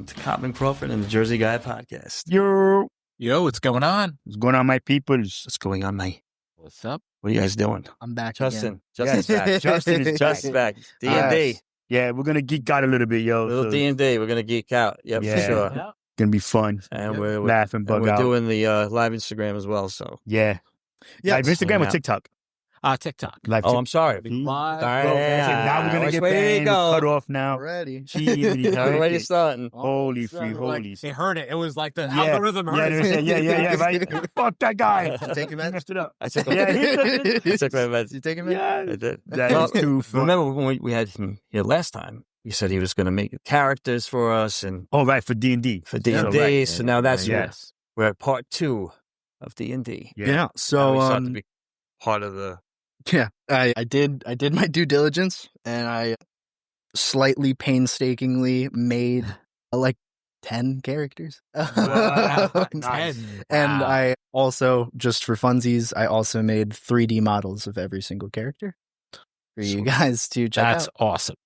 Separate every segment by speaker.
Speaker 1: to Common Crawford and the Jersey Guy podcast.
Speaker 2: Yo, what's going on?
Speaker 3: What's going on, my peoples?
Speaker 1: What's going on, mate?
Speaker 2: What's up?
Speaker 1: What are you guys doing?
Speaker 4: I'm back
Speaker 1: Justin.
Speaker 4: again.
Speaker 1: Justin's back.
Speaker 3: Justin is
Speaker 1: Justin's back. D&D.
Speaker 3: Yeah, we're gonna geek out a little bit, yo.
Speaker 1: Little
Speaker 3: so
Speaker 1: D&D. We're going to geek out. Yep,
Speaker 3: Yeah.
Speaker 1: for sure.
Speaker 2: Yeah.
Speaker 3: gonna be fun.
Speaker 1: And
Speaker 2: Yep.
Speaker 1: we're
Speaker 3: Laugh and bug
Speaker 1: we're
Speaker 3: out.
Speaker 1: doing the live Instagram as well. So,
Speaker 3: Yeah.
Speaker 4: Yeah,
Speaker 3: Live Instagram or
Speaker 1: Yeah.
Speaker 3: TikTok?
Speaker 2: TikTok.
Speaker 3: Live
Speaker 1: I'm sorry.
Speaker 2: Live.
Speaker 1: Sorry.
Speaker 3: Bro, that's it. Now we're gonna
Speaker 1: Which
Speaker 3: get
Speaker 1: way did he
Speaker 3: banned.
Speaker 1: go?
Speaker 3: Cut off now.
Speaker 4: already.
Speaker 3: Jeez,
Speaker 1: Already starting.
Speaker 3: Holy
Speaker 2: So,
Speaker 3: free,
Speaker 2: like,
Speaker 3: holy.
Speaker 2: they heard it. It was like the
Speaker 3: Yeah.
Speaker 2: algorithm heard
Speaker 3: Yeah,
Speaker 2: it.
Speaker 3: yeah, right? Fuck that guy.
Speaker 4: Take your
Speaker 3: He
Speaker 4: meds?
Speaker 3: messed it up.
Speaker 1: I took,
Speaker 3: Yeah, he
Speaker 1: I took my meds.
Speaker 4: You taking me?
Speaker 1: I
Speaker 3: Yeah.
Speaker 1: did.
Speaker 3: That
Speaker 1: Well,
Speaker 3: is too fun.
Speaker 1: Remember when we had him here last time? He said he was going to make characters for us and
Speaker 3: Oh, right, for D&D.
Speaker 1: for D&D.
Speaker 3: right.
Speaker 1: So now that's
Speaker 3: Yes.
Speaker 1: we're at part 2 of D&D.
Speaker 3: Yeah.
Speaker 4: Yeah.
Speaker 1: Now
Speaker 4: So
Speaker 1: we start to be part of the.
Speaker 4: yeah, I did my due diligence, and I slightly painstakingly made like 10 characters.
Speaker 3: Wow.
Speaker 2: Nice.
Speaker 4: And
Speaker 2: Wow.
Speaker 4: I also, just for funsies, I also made 3D models of every single character for you
Speaker 1: Sweet.
Speaker 4: guys to check
Speaker 2: That's
Speaker 4: out.
Speaker 2: awesome.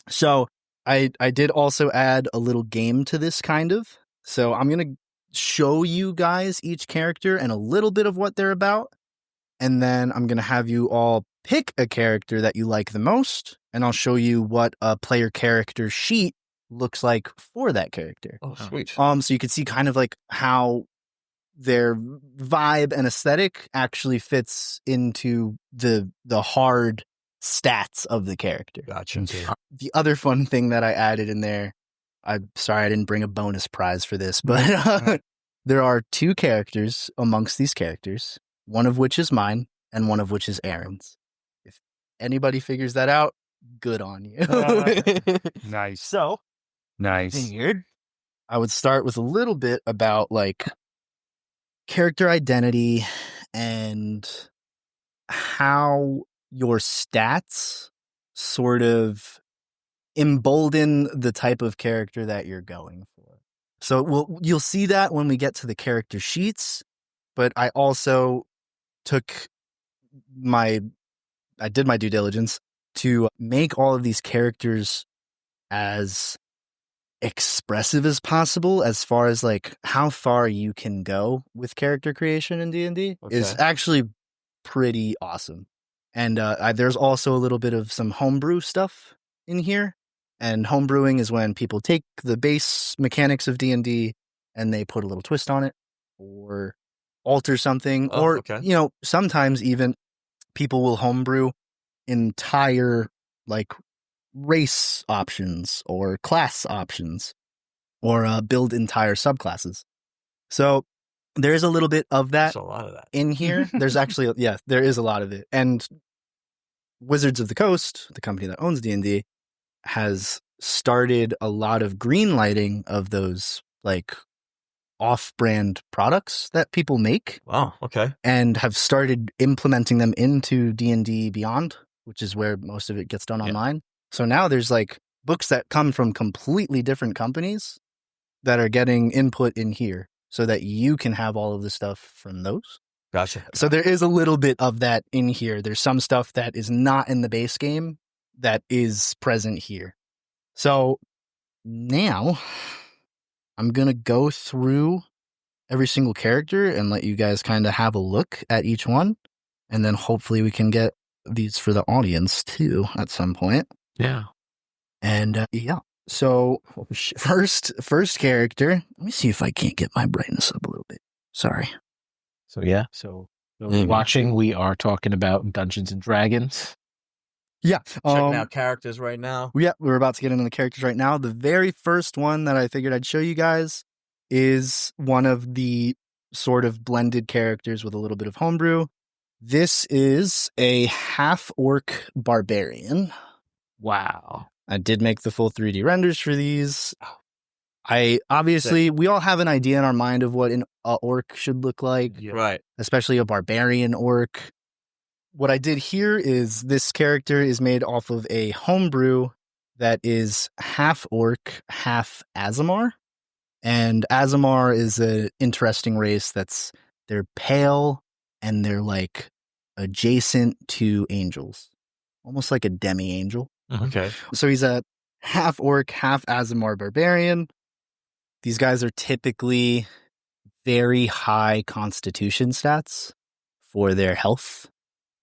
Speaker 4: So I did also add a little game to this kind of. So I'm going to show you guys each character and a little bit of what they're about. And then I'm going to have you all pick a character that you like the most. And I'll show you what a player character sheet looks like for that character.
Speaker 1: Oh, sweet.
Speaker 4: So you can see kind of like how their vibe and aesthetic actually fits into the hard stats of the character.
Speaker 1: Gotcha.
Speaker 4: The other fun thing that I added in there, I'm sorry I didn't bring a bonus prize for this, but there are 2 characters amongst these characters, one of which is mine and one of which is Aaron's. If anybody figures that out, good on you.
Speaker 3: Nice.
Speaker 4: So,
Speaker 3: Nice.
Speaker 4: figured I would start with a little bit about like character identity and how your stats sort of embolden the type of character that you're going for. So you'll see that when we get to the character sheets, but I also I did my due diligence to make all of these characters as expressive as possible as far as like how far you can go with character creation in D&D is
Speaker 1: Okay.
Speaker 4: actually pretty awesome. And there's also a little bit of some homebrew stuff in here. And homebrewing is when people take the base mechanics of D&D and they put a little twist on it or alter something.
Speaker 1: Oh,
Speaker 4: or,
Speaker 1: okay.
Speaker 4: you know, sometimes even people will homebrew entire like race options or class options or build entire subclasses. So there is a little bit of that
Speaker 1: There's a lot of that.
Speaker 4: in here. There's actually, yeah, there is a lot of it. And Wizards of the Coast, the company that owns D&D, has started a lot of green lighting of those like off-brand products that people make
Speaker 1: Wow. Okay.
Speaker 4: and have started implementing them into D&D Beyond, which is where most of it gets done
Speaker 1: Yeah.
Speaker 4: online. So now there's like books that come from completely different companies that are getting input in here so that you can have all of the stuff from those.
Speaker 1: Gotcha.
Speaker 4: So there is a little bit of that in here. There's some stuff that is not in the base game that is present here. So now I'm going to go through every single character and let you guys kind of have a look at each one. And then hopefully we can get these for the audience too at some point.
Speaker 2: Yeah.
Speaker 4: And yeah. So first character, let me see if I can't get my brightness up a little bit. Sorry.
Speaker 2: So yeah. So
Speaker 1: Maybe.
Speaker 2: watching, we are talking about Dungeons and Dragons.
Speaker 4: Yeah.
Speaker 1: Checking out characters right now.
Speaker 4: Yeah, we're about to get into the characters right now. The very first one that I figured I'd show you guys is one of the sort of blended characters with a little bit of homebrew. This is a half-orc barbarian.
Speaker 2: Wow.
Speaker 4: I did make the full 3D renders for these. We all have an idea in our mind of what an orc should look like,
Speaker 1: Right.
Speaker 4: especially a barbarian orc. What I did here is this character is made off of a homebrew that is half orc, half Azamar. And Azamar is an interesting race they're pale and they're like adjacent to angels, almost like a demi-angel.
Speaker 1: Okay.
Speaker 4: So he's a half orc, half Azamar barbarian. These guys are typically very high constitution stats for their health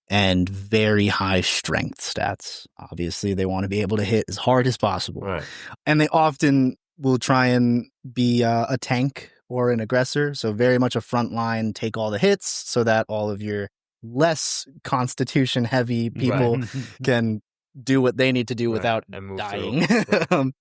Speaker 4: and very high strength stats. Obviously, they want to be able to hit as hard as possible.
Speaker 1: Right.
Speaker 4: And they often will try and be a tank or an aggressor. So very much a front line, take all the hits so that all of your less constitution heavy people can do what they need to do without
Speaker 1: And move
Speaker 4: dying.
Speaker 1: through.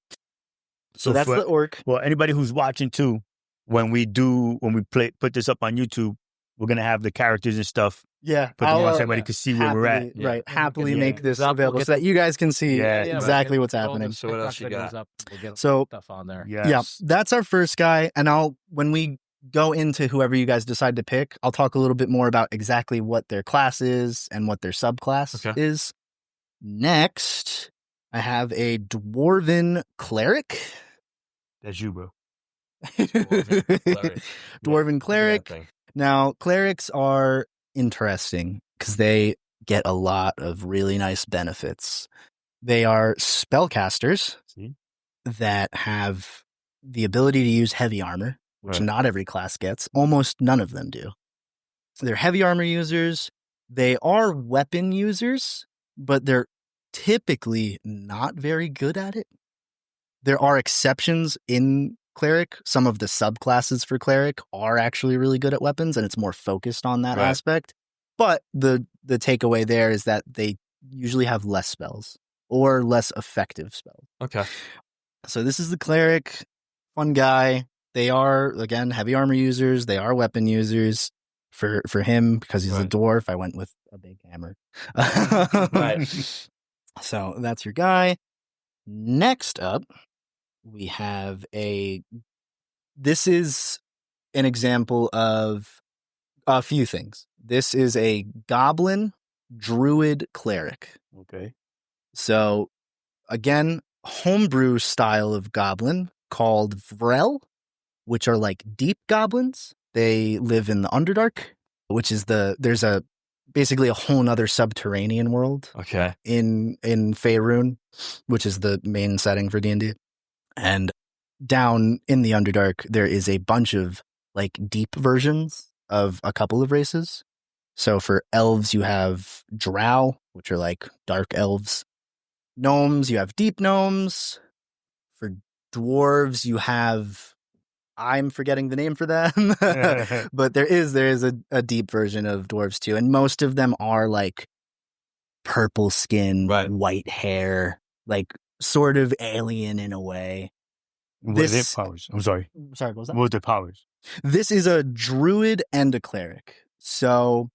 Speaker 4: So that's
Speaker 3: for-
Speaker 4: the orc.
Speaker 3: Well, anybody who's watching too, when we put this up on YouTube, we're gonna have the characters and stuff.
Speaker 4: Yeah.
Speaker 3: Put them on so everybody can see where we're at.
Speaker 4: happily- Right.
Speaker 2: Yeah.
Speaker 4: Happily
Speaker 3: Yeah.
Speaker 4: make this
Speaker 2: We'll
Speaker 4: available
Speaker 2: get
Speaker 4: so that you guys can see
Speaker 3: Yeah,
Speaker 4: exactly what's happening.
Speaker 1: So what else you got?
Speaker 2: We'll get
Speaker 4: So-
Speaker 2: stuff on there.
Speaker 3: Yes.
Speaker 4: Yeah, that's our first guy. And when we go into whoever you guys decide to pick, I'll talk a little bit more about exactly what their class is and what their subclass
Speaker 1: Okay.
Speaker 4: is. Next, I have a dwarven cleric.
Speaker 3: That's you, bro.
Speaker 4: Dwarven cleric. Now, clerics are interesting because they get a lot of really nice benefits. They are spellcasters
Speaker 3: See?
Speaker 4: that have the ability to use heavy armor, which
Speaker 1: Right.
Speaker 4: not every class gets. Almost none of them do. So they're heavy armor users. They are weapon users, but they're typically not very good at it. There are exceptions in cleric. Some of the subclasses for cleric are actually really good at weapons, and it's more focused on that
Speaker 1: Right.
Speaker 4: aspect. But the takeaway there is that they usually have less spells or less effective spells.
Speaker 1: Okay.
Speaker 4: So this is the cleric, fun guy. They are, again, heavy armor users. They are weapon users. For him, because he's a
Speaker 1: Right.
Speaker 4: dwarf, I went with a big hammer.
Speaker 1: Right.
Speaker 4: So that's your guy. Next up, we have this is an example of a few things. This is a goblin druid cleric.
Speaker 3: Okay.
Speaker 4: So again, homebrew style of goblin called Vrel, which are like deep goblins. They live in the Underdark, which is there's basically a whole nother subterranean world
Speaker 1: Okay.
Speaker 4: in Faerun, which is the main setting for D&D. And down in the Underdark, there is a bunch of like deep versions of a couple of races. So for elves, you have drow, which are like dark elves. Gnomes, you have deep gnomes. For dwarves, you have, I'm forgetting the name for them, but there is a deep version of dwarves too. And most of them are like purple skin,
Speaker 1: Right.
Speaker 4: white hair, like sort of alien in a way.
Speaker 3: What are their
Speaker 4: This-
Speaker 3: powers? I'm sorry.
Speaker 4: Sorry, what was that?
Speaker 3: What are their powers?
Speaker 4: This is a druid and a cleric. So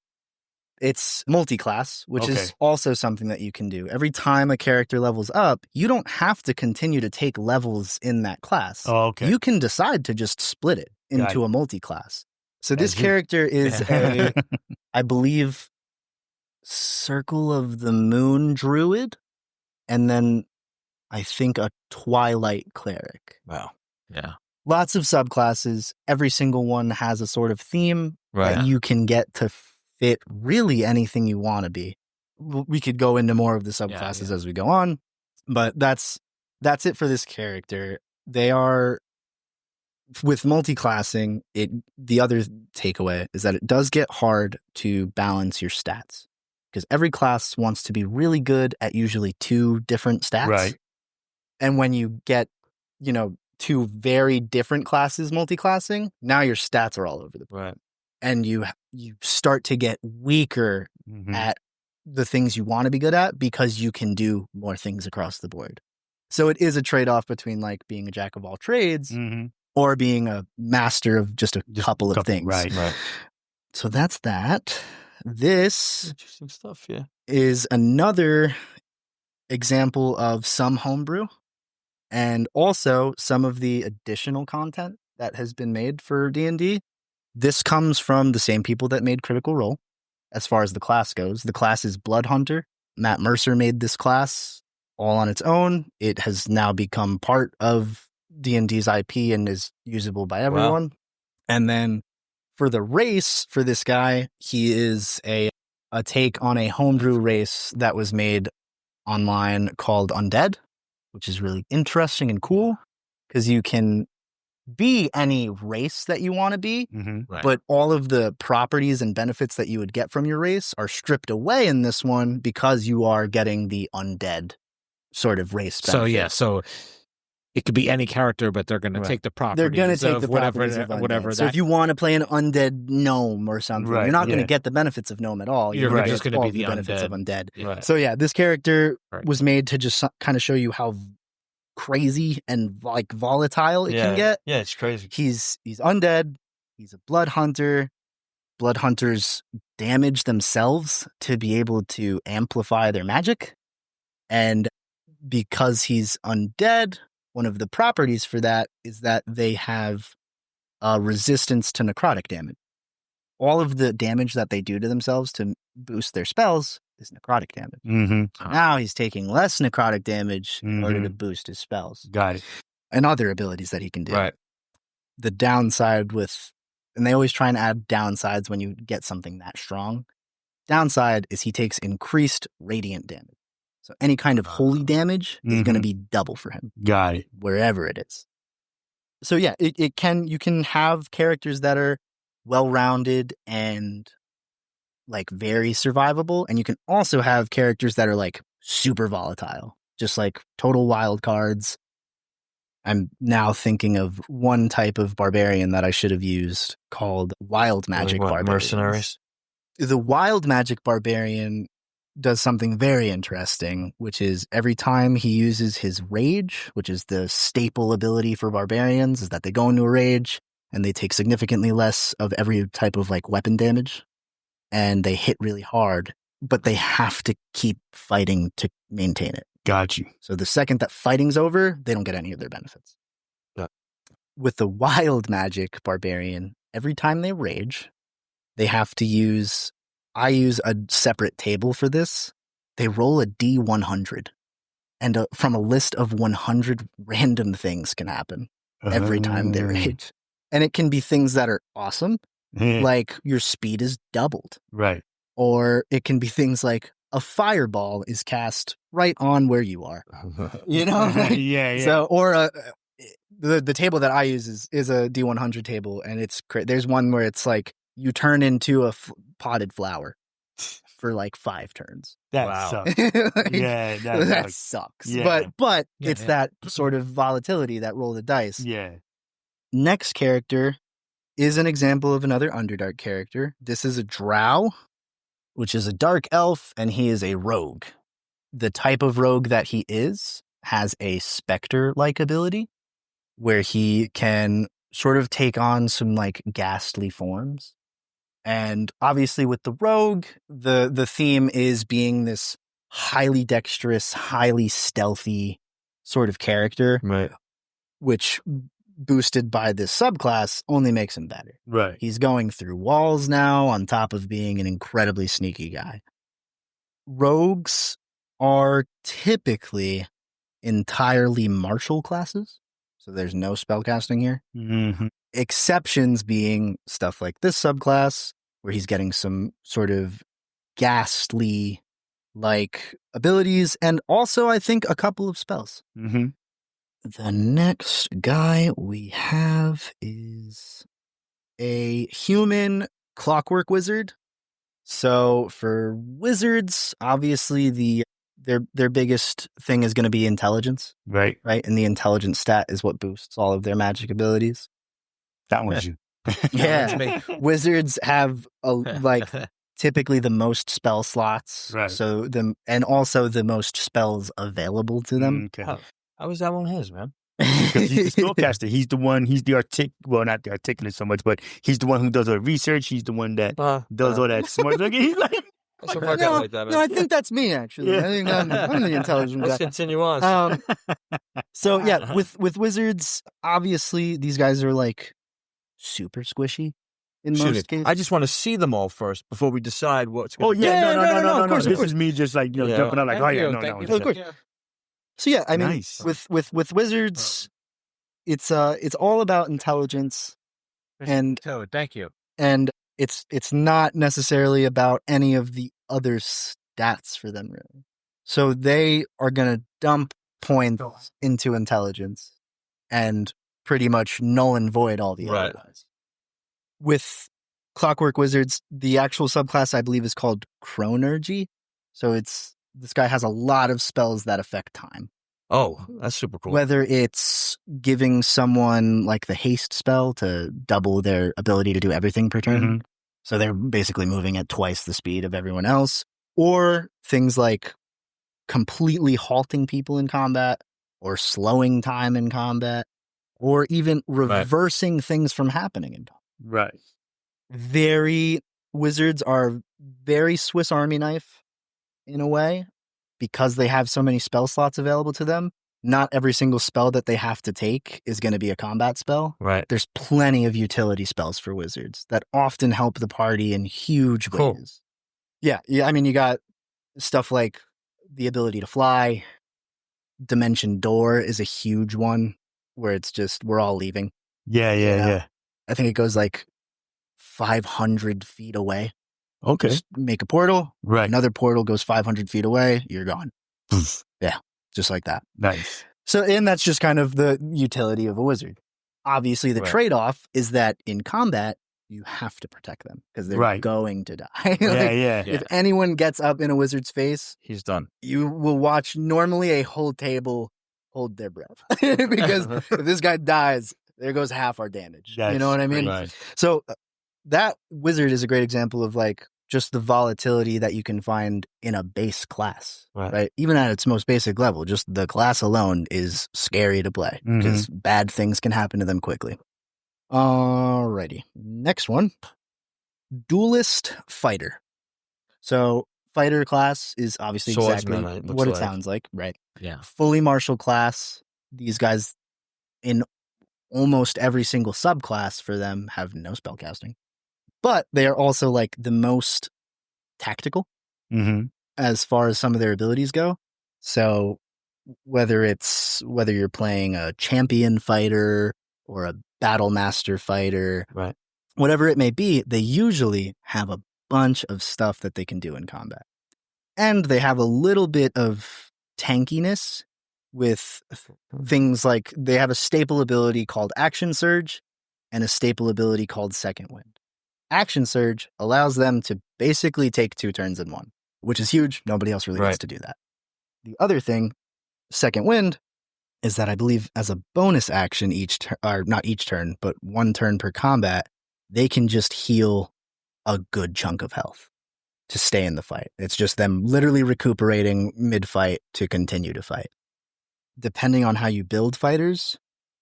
Speaker 4: it's multi-class, which
Speaker 3: Okay.
Speaker 4: is also something that you can do. Every time a character levels up, you don't have to continue to take levels in that class.
Speaker 3: Oh, okay.
Speaker 4: You can decide to just split it
Speaker 3: Got
Speaker 4: into
Speaker 3: it.
Speaker 4: a multi-class. So this
Speaker 3: As you-
Speaker 4: character is a, I believe, Circle of the Moon druid, and then I think a Twilight cleric.
Speaker 1: Wow.
Speaker 2: Yeah.
Speaker 4: Lots of subclasses. Every single one has a sort of theme
Speaker 1: Right.
Speaker 4: that you can get to fit really anything you want to be. We could go into more of the subclasses as we go on, but that's it for this character. They are, with multi-classing, the other takeaway is that it does get hard to balance your stats because every class wants to be really good at usually two different stats.
Speaker 3: Right.
Speaker 4: And when you get, two very different classes multi-classing, now your stats are all over the place.
Speaker 1: Right.
Speaker 4: And you start to get weaker
Speaker 3: Mhm.
Speaker 4: at the things you want to be good at because you can do more things across the board. So it is a trade-off between like being a jack of all trades
Speaker 3: Mhm.
Speaker 4: or being a master of just a
Speaker 3: Just
Speaker 4: couple of
Speaker 3: couple,
Speaker 4: things.
Speaker 3: right.
Speaker 1: Right.
Speaker 4: So that's that. This
Speaker 1: Interesting stuff. Yeah.
Speaker 4: is another example of some homebrew and also some of the additional content that has been made for D&D. This comes from the same people that made Critical Role as far as the class goes. The class is Blood Hunter. Matt Mercer made this class all on its own. It has now become part of D&D's IP and is usable by everyone. And then for the race for this guy, he is a take on a homebrew race that was made online called Undead, which is really interesting and cool because you can be any race that you want to be,
Speaker 2: Right.
Speaker 4: but all of the properties and benefits that you would get from your race are stripped away in this one because you are getting the undead sort of race benefit.
Speaker 2: So yeah, so it could be any character, but they're going to take the properties.
Speaker 4: They're going to take
Speaker 2: of
Speaker 4: the properties of undead.
Speaker 2: whatever.
Speaker 4: So if you want to play an undead gnome or something,
Speaker 3: Right,
Speaker 4: you're not going
Speaker 3: yeah.
Speaker 4: to get the benefits of gnome at all.
Speaker 2: You're
Speaker 4: gonna
Speaker 2: just
Speaker 4: get
Speaker 2: going to
Speaker 4: all
Speaker 2: be the
Speaker 4: benefits
Speaker 2: undead.
Speaker 4: of undead.
Speaker 2: Right.
Speaker 4: So yeah, this character
Speaker 2: Right.
Speaker 4: was made to just kind of show you how crazy and like volatile it can get.
Speaker 3: Yeah, it's crazy.
Speaker 4: He's undead. He's a blood hunter. Blood hunters damage themselves to be able to amplify their magic. And because he's undead, one of the properties for that is that they have resistance to necrotic damage. All of the damage that they do to themselves to boost their spells is necrotic damage.
Speaker 3: Mm-hmm.
Speaker 4: Now he's taking less necrotic damage in order to
Speaker 3: Mhm.
Speaker 4: boost his spells
Speaker 3: Got it.
Speaker 4: and other abilities that he can do.
Speaker 2: Right.
Speaker 4: The downside with, and they always try and add downsides when you get something that strong. Downside is he takes increased radiant damage. So any kind of holy damage is going to
Speaker 3: Mhm.
Speaker 4: be double for him,
Speaker 3: Got it.
Speaker 4: wherever it is. So yeah, you can have characters that are well-rounded and like very survivable, and you can also have characters that are like super volatile, just like total wild cards. I'm now thinking of one type of barbarian that I should have used called wild magic barbarians.
Speaker 1: Mercenaries.
Speaker 4: The wild magic barbarian does something very interesting, which is every time he uses his rage, which is the staple ability for barbarians, is that they go into a rage and they take significantly less of every type of like weapon damage and they hit really hard, but they have to keep fighting to maintain it.
Speaker 3: Got you.
Speaker 4: So the second that fighting's over, they don't get any of their benefits.
Speaker 1: Yeah.
Speaker 4: With the wild magic barbarian, every time they rage, they have to use, I use a separate table for this. They roll a D100. And from a list of 100 random things can happen every time they rage. And it can be things that are awesome, like your speed is doubled.
Speaker 3: Right.
Speaker 4: Or it can be things like a fireball is cast right on where you are. You know?
Speaker 3: Yeah.
Speaker 4: So, or the table that I use is a D100 table, and there's one where it's like you turn into a potted flower for like 5 turns.
Speaker 3: That
Speaker 2: Wow.
Speaker 3: sucks.
Speaker 4: Like,
Speaker 3: Yeah,
Speaker 4: that sucks.
Speaker 3: Yeah.
Speaker 4: But
Speaker 2: Yeah,
Speaker 4: it's
Speaker 2: yeah.
Speaker 4: that sort of volatility, that roll the dice.
Speaker 3: Yeah.
Speaker 4: Next character is an example of another Underdark character. This is a drow, which is a dark elf, and he is a rogue. The type of rogue that he is has a specter-like ability where he can sort of take on some like ghastly forms. And obviously with the rogue, the theme is being this highly dexterous, highly stealthy sort of character,
Speaker 1: Right.
Speaker 4: which boosted by this subclass only makes him better.
Speaker 3: Right.
Speaker 4: He's going through walls now on top of being an incredibly sneaky guy. Rogues are typically entirely martial classes, so there's no spellcasting here.
Speaker 3: Mm-hmm.
Speaker 4: Exceptions being stuff like this subclass, where he's getting some sort of ghastly like abilities, and also I think a couple of spells.
Speaker 3: Mm-hmm.
Speaker 4: The next guy we have is a human clockwork wizard. So for wizards, obviously their biggest thing is going to be intelligence,
Speaker 3: Right.
Speaker 4: right? And the intelligence stat is what boosts all of their magic abilities.
Speaker 3: That one's you.
Speaker 4: Yeah.
Speaker 2: That's me.
Speaker 4: Wizards have like typically the most spell slots,
Speaker 3: Right.
Speaker 4: so and also the most spells available to them.
Speaker 3: Okay.
Speaker 1: How was that one his, man?
Speaker 3: Because he's the spellcaster. He's the one. He's the well, not the articulate so much, but he's the one who does all the research. He's the one that does all that smart. Like, he's like,
Speaker 1: Doesn't work out like that, man.
Speaker 4: No, I think that's me actually.
Speaker 3: Yeah.
Speaker 4: I think I'm the intelligent
Speaker 1: Let's
Speaker 4: guy.
Speaker 1: continue on.
Speaker 4: So yeah, with wizards, obviously these guys are like super squishy in
Speaker 1: Shoot
Speaker 4: most
Speaker 1: it.
Speaker 4: cases.
Speaker 1: I just want to see them all first before we decide what's
Speaker 3: oh
Speaker 1: going
Speaker 3: yeah,
Speaker 4: Yeah,
Speaker 3: no.
Speaker 4: of course, of
Speaker 3: This
Speaker 4: course.
Speaker 3: is me just like
Speaker 1: Yeah.
Speaker 3: jumping out like,
Speaker 2: Thank
Speaker 3: oh yeah,
Speaker 2: you,
Speaker 3: no.
Speaker 2: thank you,
Speaker 4: Of course.
Speaker 2: thank you.
Speaker 4: So yeah, I mean,
Speaker 3: Nice.
Speaker 4: with wizards, it's all about intelligence, and
Speaker 2: Toad, thank you.
Speaker 4: and it's not necessarily about any of the other stats for them really. So they are gonna dump points into intelligence and pretty much null and void all the
Speaker 1: Right.
Speaker 4: other guys. With Clockwork Wizards, the actual subclass I believe is called Chronergy. So this guy has a lot of spells that affect time.
Speaker 1: Oh, that's super cool.
Speaker 4: Whether it's giving someone like the haste spell to double their ability to do everything per turn.
Speaker 3: Mm-hmm.
Speaker 4: So they're basically moving at twice the speed of everyone else. Or things like completely halting people in combat or slowing time in combat or even reversing things from happening in combat.
Speaker 3: Right.
Speaker 4: Wizards are very Swiss Army knife in a way because they have so many spell slots available to them. Not every single spell that they have to take is going to be a combat spell.
Speaker 1: Right.
Speaker 4: There's plenty of utility spells for wizards that often help the party in huge ways. Yeah. I mean, you got stuff like the ability to fly. Dimension Door is a huge one where it's just, we're all leaving.
Speaker 3: Yeah.
Speaker 4: I think it goes like 500 feet away.
Speaker 3: Okay.
Speaker 4: Just make a portal.
Speaker 3: Right.
Speaker 4: Another portal goes 500 feet away. You're gone. Yeah. Just like that.
Speaker 3: Nice.
Speaker 4: So, and that's just kind of the utility of a wizard. Obviously, the trade-off is that in combat, you have to protect them because they're going to die. If anyone gets up in a wizard's face,
Speaker 1: he's done.
Speaker 4: You will watch normally a whole table hold their breath because if this guy dies, there goes half our damage. You know what I mean?
Speaker 1: Right.
Speaker 4: So that wizard is a great example of like just the volatility that you can find in a base class, right? Even at its most basic level, just the class alone is scary to play because bad things can happen to them quickly. Alrighty. Next one. Duelist Fighter. So fighter class is obviously
Speaker 1: Swordsman,
Speaker 4: exactly what it sounds like, right?
Speaker 2: Yeah.
Speaker 4: Fully martial class. These guys in almost every single subclass for them have no spellcasting. But they are also like the most tactical as far as some of their abilities go. So whether you're playing a champion fighter or a battle master fighter, whatever it may be, they usually have a bunch of stuff that they can do in combat. And they have a little bit of tankiness with things like they have a staple ability called Action Surge and a staple ability called Second Wind. Action Surge allows them to basically take 2 turns in one, which is huge. Nobody else really gets to do that. The other thing, Second Wind, is that I believe as a bonus action not each turn, but 1 turn per combat, they can just heal a good chunk of health to stay in the fight. It's just them literally recuperating mid-fight to continue to fight. Depending on how you build fighters,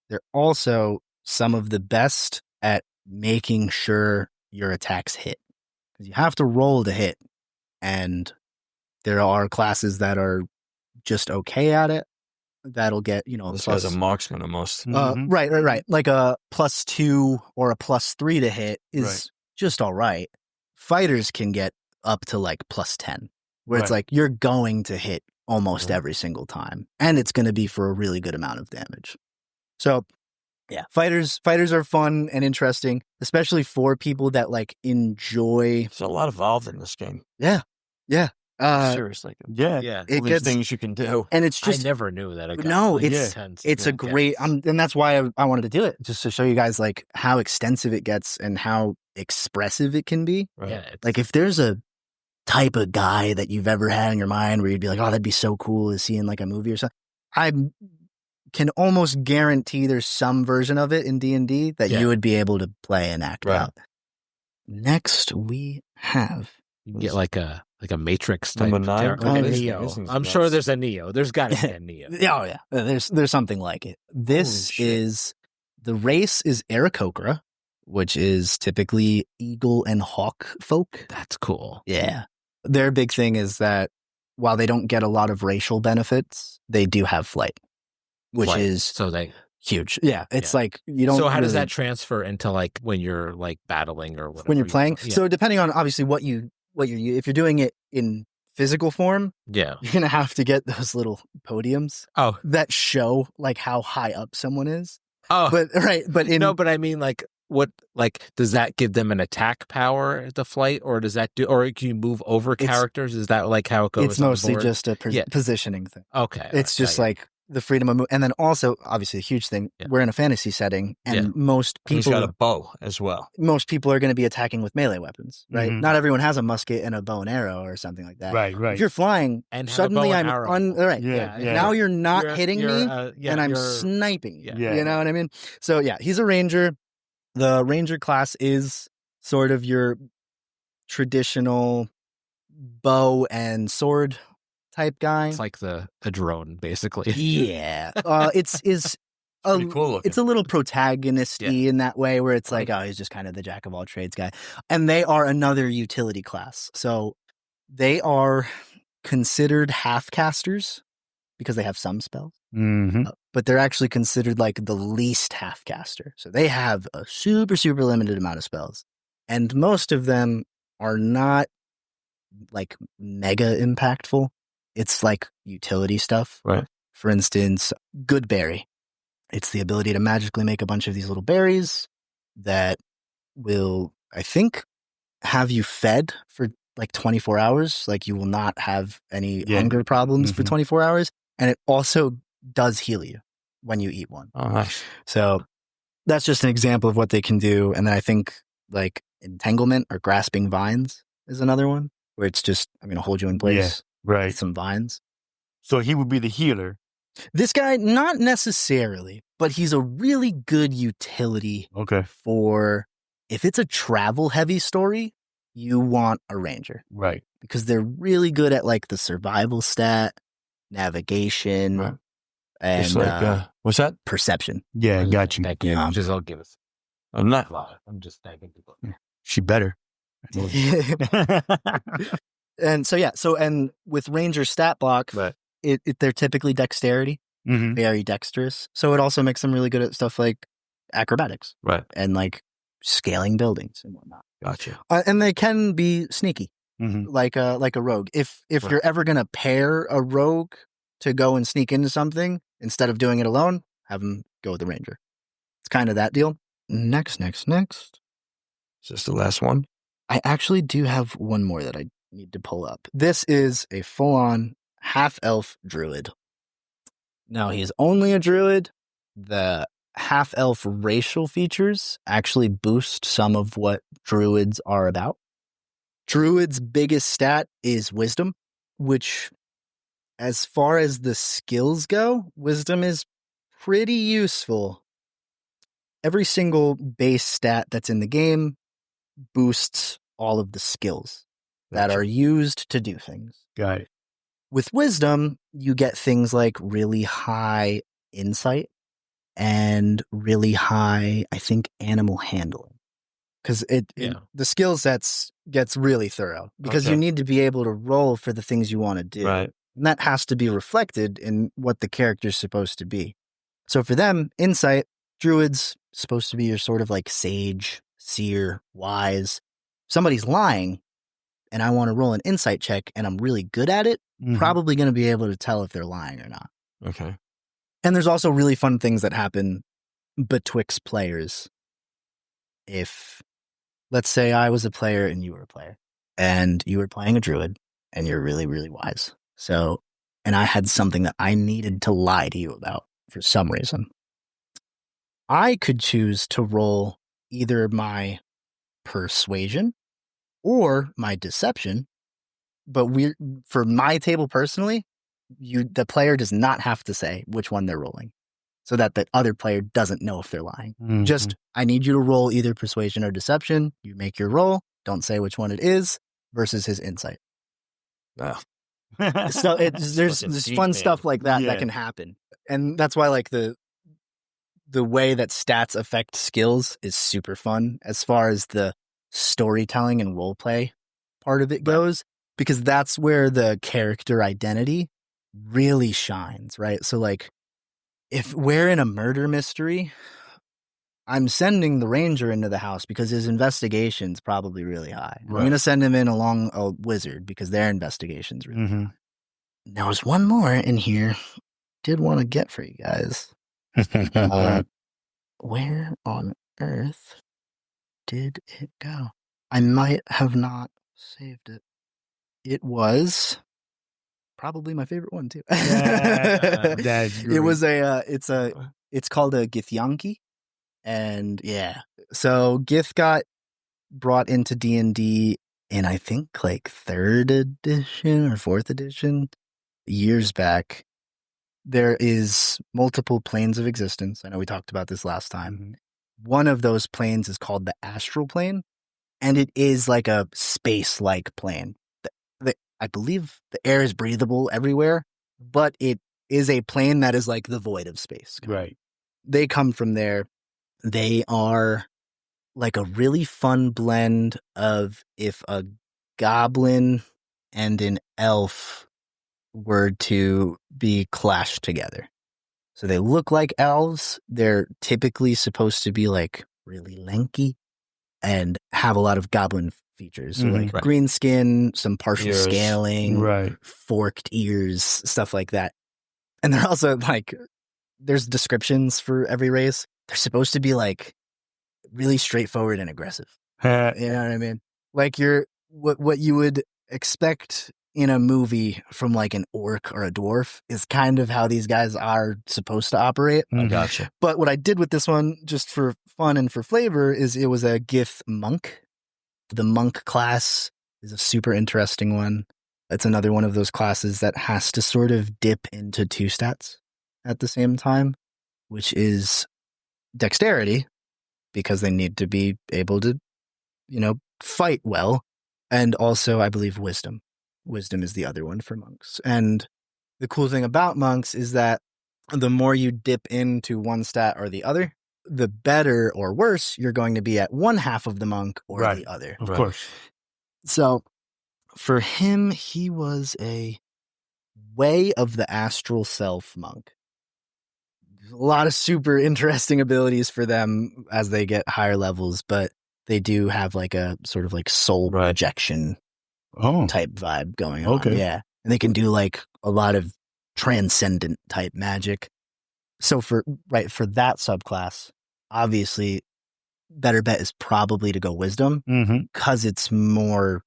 Speaker 4: they're also some of the best at making sure your attacks hit. Because you have to roll to hit. And there are classes that are just okay at it. That'll get,
Speaker 1: this guy's a marksman almost.
Speaker 4: Right. Like a +2 or a +3 to hit is just all right. Fighters can get up to like +10, where it's like you're going to hit almost every single time. And it's going to be for a really good amount of damage. So yeah, fighters are fun and interesting, especially for people that like enjoy.
Speaker 1: There's a lot involved in this game.
Speaker 4: Yeah.
Speaker 1: Seriously.
Speaker 3: Yeah.
Speaker 1: All these things you can do.
Speaker 4: And it's just,
Speaker 2: I never knew that.
Speaker 4: It's a great, and that's why I wanted to do it, just to show you guys like how extensive it gets and how expressive it can be.
Speaker 1: Right.
Speaker 2: Yeah,
Speaker 4: like if there's a type of guy that you've ever had in your mind where you'd be like, oh, that'd be so cool to see in like a movie or something, I can almost guarantee there's some version of it in D&D that you would be able to play and act out. Next, we have...
Speaker 2: You can get like a Matrix type.
Speaker 1: Number 9?
Speaker 2: Neo. I'm sure there's a Neo. There's got to be a Neo.
Speaker 4: Oh, yeah. There's something like it. This is... The race is Aarakocra, which is typically eagle and hawk folk.
Speaker 2: That's cool.
Speaker 4: Yeah. Their big thing is that while they don't get a lot of racial benefits, they do have flight. Which is huge. Yeah. It's like you don't.
Speaker 2: So how does that transfer into like when you're like battling or whatever?
Speaker 4: When you're playing? So depending on obviously what you're if you're doing it in physical form,
Speaker 2: you're
Speaker 4: gonna have to get those little podiums that show like how high up someone is. But I mean like what does that give them an attack power, the flight, or does that or can you move over characters? Is that like how it goes? It's mostly just a positioning thing.
Speaker 2: Okay.
Speaker 4: It's just like the freedom of movement. And then also, obviously, a huge thing, we're in a fantasy setting, and most people...
Speaker 1: He's got a bow as well.
Speaker 4: Most people are going to be attacking with melee weapons, right? Not everyone has a musket and a bow and arrow or something like that.
Speaker 3: Right.
Speaker 4: If you're flying,
Speaker 2: and
Speaker 4: suddenly I'm...
Speaker 2: right.
Speaker 4: Now you're not hitting me, and I'm sniping you. You know what I mean? So, he's a ranger. The ranger class is sort of your traditional bow and sword type guy.
Speaker 2: It's like a drone, basically.
Speaker 4: Yeah. It's
Speaker 1: pretty cool looking.
Speaker 4: It's a little protagonist-y in that way, where it's like, he's just kind of the jack of all trades guy. And they are another utility class. So they are considered half-casters because they have some spells. But they're actually considered like the least half-caster. So they have a super, super limited amount of spells. And most of them are not like mega impactful. It's like utility stuff.
Speaker 1: Right.
Speaker 4: For instance, Good Berry. It's the ability to magically make a bunch of these little berries that will, I think, have you fed for like 24 hours. Like you will not have any hunger problems for 24 hours. And it also does heal you when you eat one.
Speaker 1: Oh, nice.
Speaker 4: So that's just an example of what they can do. And then I think like entanglement or grasping vines is another one where it's just, I'm going to hold you in place with some vines.
Speaker 3: So he would be the healer.
Speaker 4: This guy, not necessarily, but he's a really good utility for if it's a travel heavy story, you want a ranger.
Speaker 3: Right.
Speaker 4: Because they're really good at like the survival stat, navigation, and
Speaker 1: it's like, what's that?
Speaker 4: Perception.
Speaker 3: Yeah, got you.
Speaker 2: Just I'll give us.
Speaker 1: I'm not.
Speaker 2: I'm just thanking people.
Speaker 3: She better.
Speaker 4: And so, and with ranger stat block, they're typically dexterity, very dexterous. So it also makes them really good at stuff like acrobatics, and like scaling buildings and whatnot.
Speaker 1: Gotcha.
Speaker 4: And they can be sneaky, like a rogue. If you're ever gonna pair a rogue to go and sneak into something instead of doing it alone, have them go with the ranger. It's kind of that deal. Next.
Speaker 1: Is this the last one?
Speaker 4: I actually do have one more that I need to pull up. This is a full-on half-elf druid. Now, he's only a druid. The half-elf racial features actually boost some of what druids are about. Druid's biggest stat is wisdom, which, as far as the skills go, wisdom is pretty useful. Every single base stat that's in the game boosts all of the skills that are used to do things.
Speaker 3: Got it.
Speaker 4: With wisdom, you get things like really high insight and really high, I think, animal handling. Because the skill sets gets really thorough because you need to be able to roll for the things you want to do.
Speaker 1: Right.
Speaker 4: And that has to be reflected in what the character's supposed to be. So for them, insight, druids supposed to be your sort of like sage, seer, wise. If somebody's lying and I want to roll an insight check and I'm really good at it, probably going to be able to tell if they're lying or not.
Speaker 1: Okay.
Speaker 4: And there's also really fun things that happen betwixt players. If, let's say I was a player and you were a player and you were playing a druid and you're really, really wise. So, and I had something that I needed to lie to you about for some reason. I could choose to roll either my persuasion or my deception, but for my table personally, the player does not have to say which one they're rolling, so that the other player doesn't know if they're lying. Just, I need you to roll either persuasion or deception. You make your roll. Don't say which one it is versus his insight. So there's fun stuff like that that can happen, and that's why like the way that stats affect skills is super fun as far as the storytelling and role play part of it goes, because that's where the character identity really shines, right? So like if we're in a murder mystery, I'm sending the ranger into the house because his investigation's probably really high. I'm going to send him in along a wizard because their investigation's really high. There was one more in here I did want to get for you guys. Where on earth did it go? I might have not saved it. It was probably my favorite one too.
Speaker 3: That's great.
Speaker 4: It was it's called a Githyanki, and yeah, so Gith got brought into D&D in I think like 3rd edition or 4th edition years back. There is multiple planes of existence. I know we talked about this last time.
Speaker 3: Mm-hmm.
Speaker 4: One of those planes is called the astral plane, and it is like a space-like plane. I believe the air is breathable everywhere, but it is a plane that is like the void of space.
Speaker 3: Right.
Speaker 4: They come from there. They are like a really fun blend of if a goblin and an elf were to be clashed together. So they look like elves. They're typically supposed to be like really lanky and have a lot of goblin features. So like green skin, some partial scaling, forked ears, stuff like that. And they're also like, there's descriptions for every race. They're supposed to be like really straightforward and aggressive. You know what I mean? Like what you would expect in a movie from like an orc or a dwarf is kind of how these guys are supposed to operate.
Speaker 1: I gotcha.
Speaker 4: But what I did with this one, just for fun and for flavor, is it was a Gith monk. The monk class is a super interesting one. It's another one of those classes that has to sort of dip into 2 stats at the same time, which is dexterity, because they need to be able to, fight well. And also, I believe, wisdom. Wisdom is the other one for monks. And the cool thing about monks is that the more you dip into one stat or the other, the better or worse you're going to be at one half of the monk or the other.
Speaker 3: Of course.
Speaker 4: So for him, he was a way of the astral self monk. A lot of super interesting abilities for them as they get higher levels, but they do have like a sort of like soul projection type vibe going on.
Speaker 3: Okay.
Speaker 4: Yeah. And they can do like a lot of transcendent type magic. So for that subclass, obviously better bet is probably to go wisdom because it's more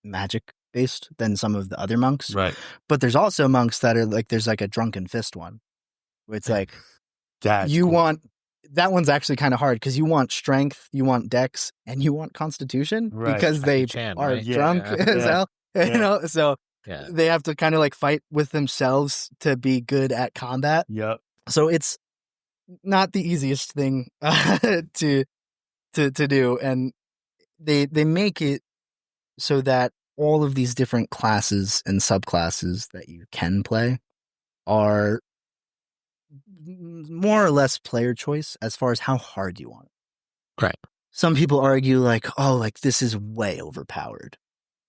Speaker 4: magic based than some of the other monks.
Speaker 1: Right.
Speaker 4: But there's also monks that are like, there's like a drunken fist one where it's like, that one's actually kind of hard because you want strength, you want dex, and you want constitution because they are drunk as hell. You know, so they have to kind of like fight with themselves to be good at combat.
Speaker 3: Yep.
Speaker 4: So it's not the easiest thing to do, and they make it so that all of these different classes and subclasses that you can play are more or less player choice as far as how hard you want it.
Speaker 2: Right.
Speaker 4: Some people argue like, oh, like this is way overpowered.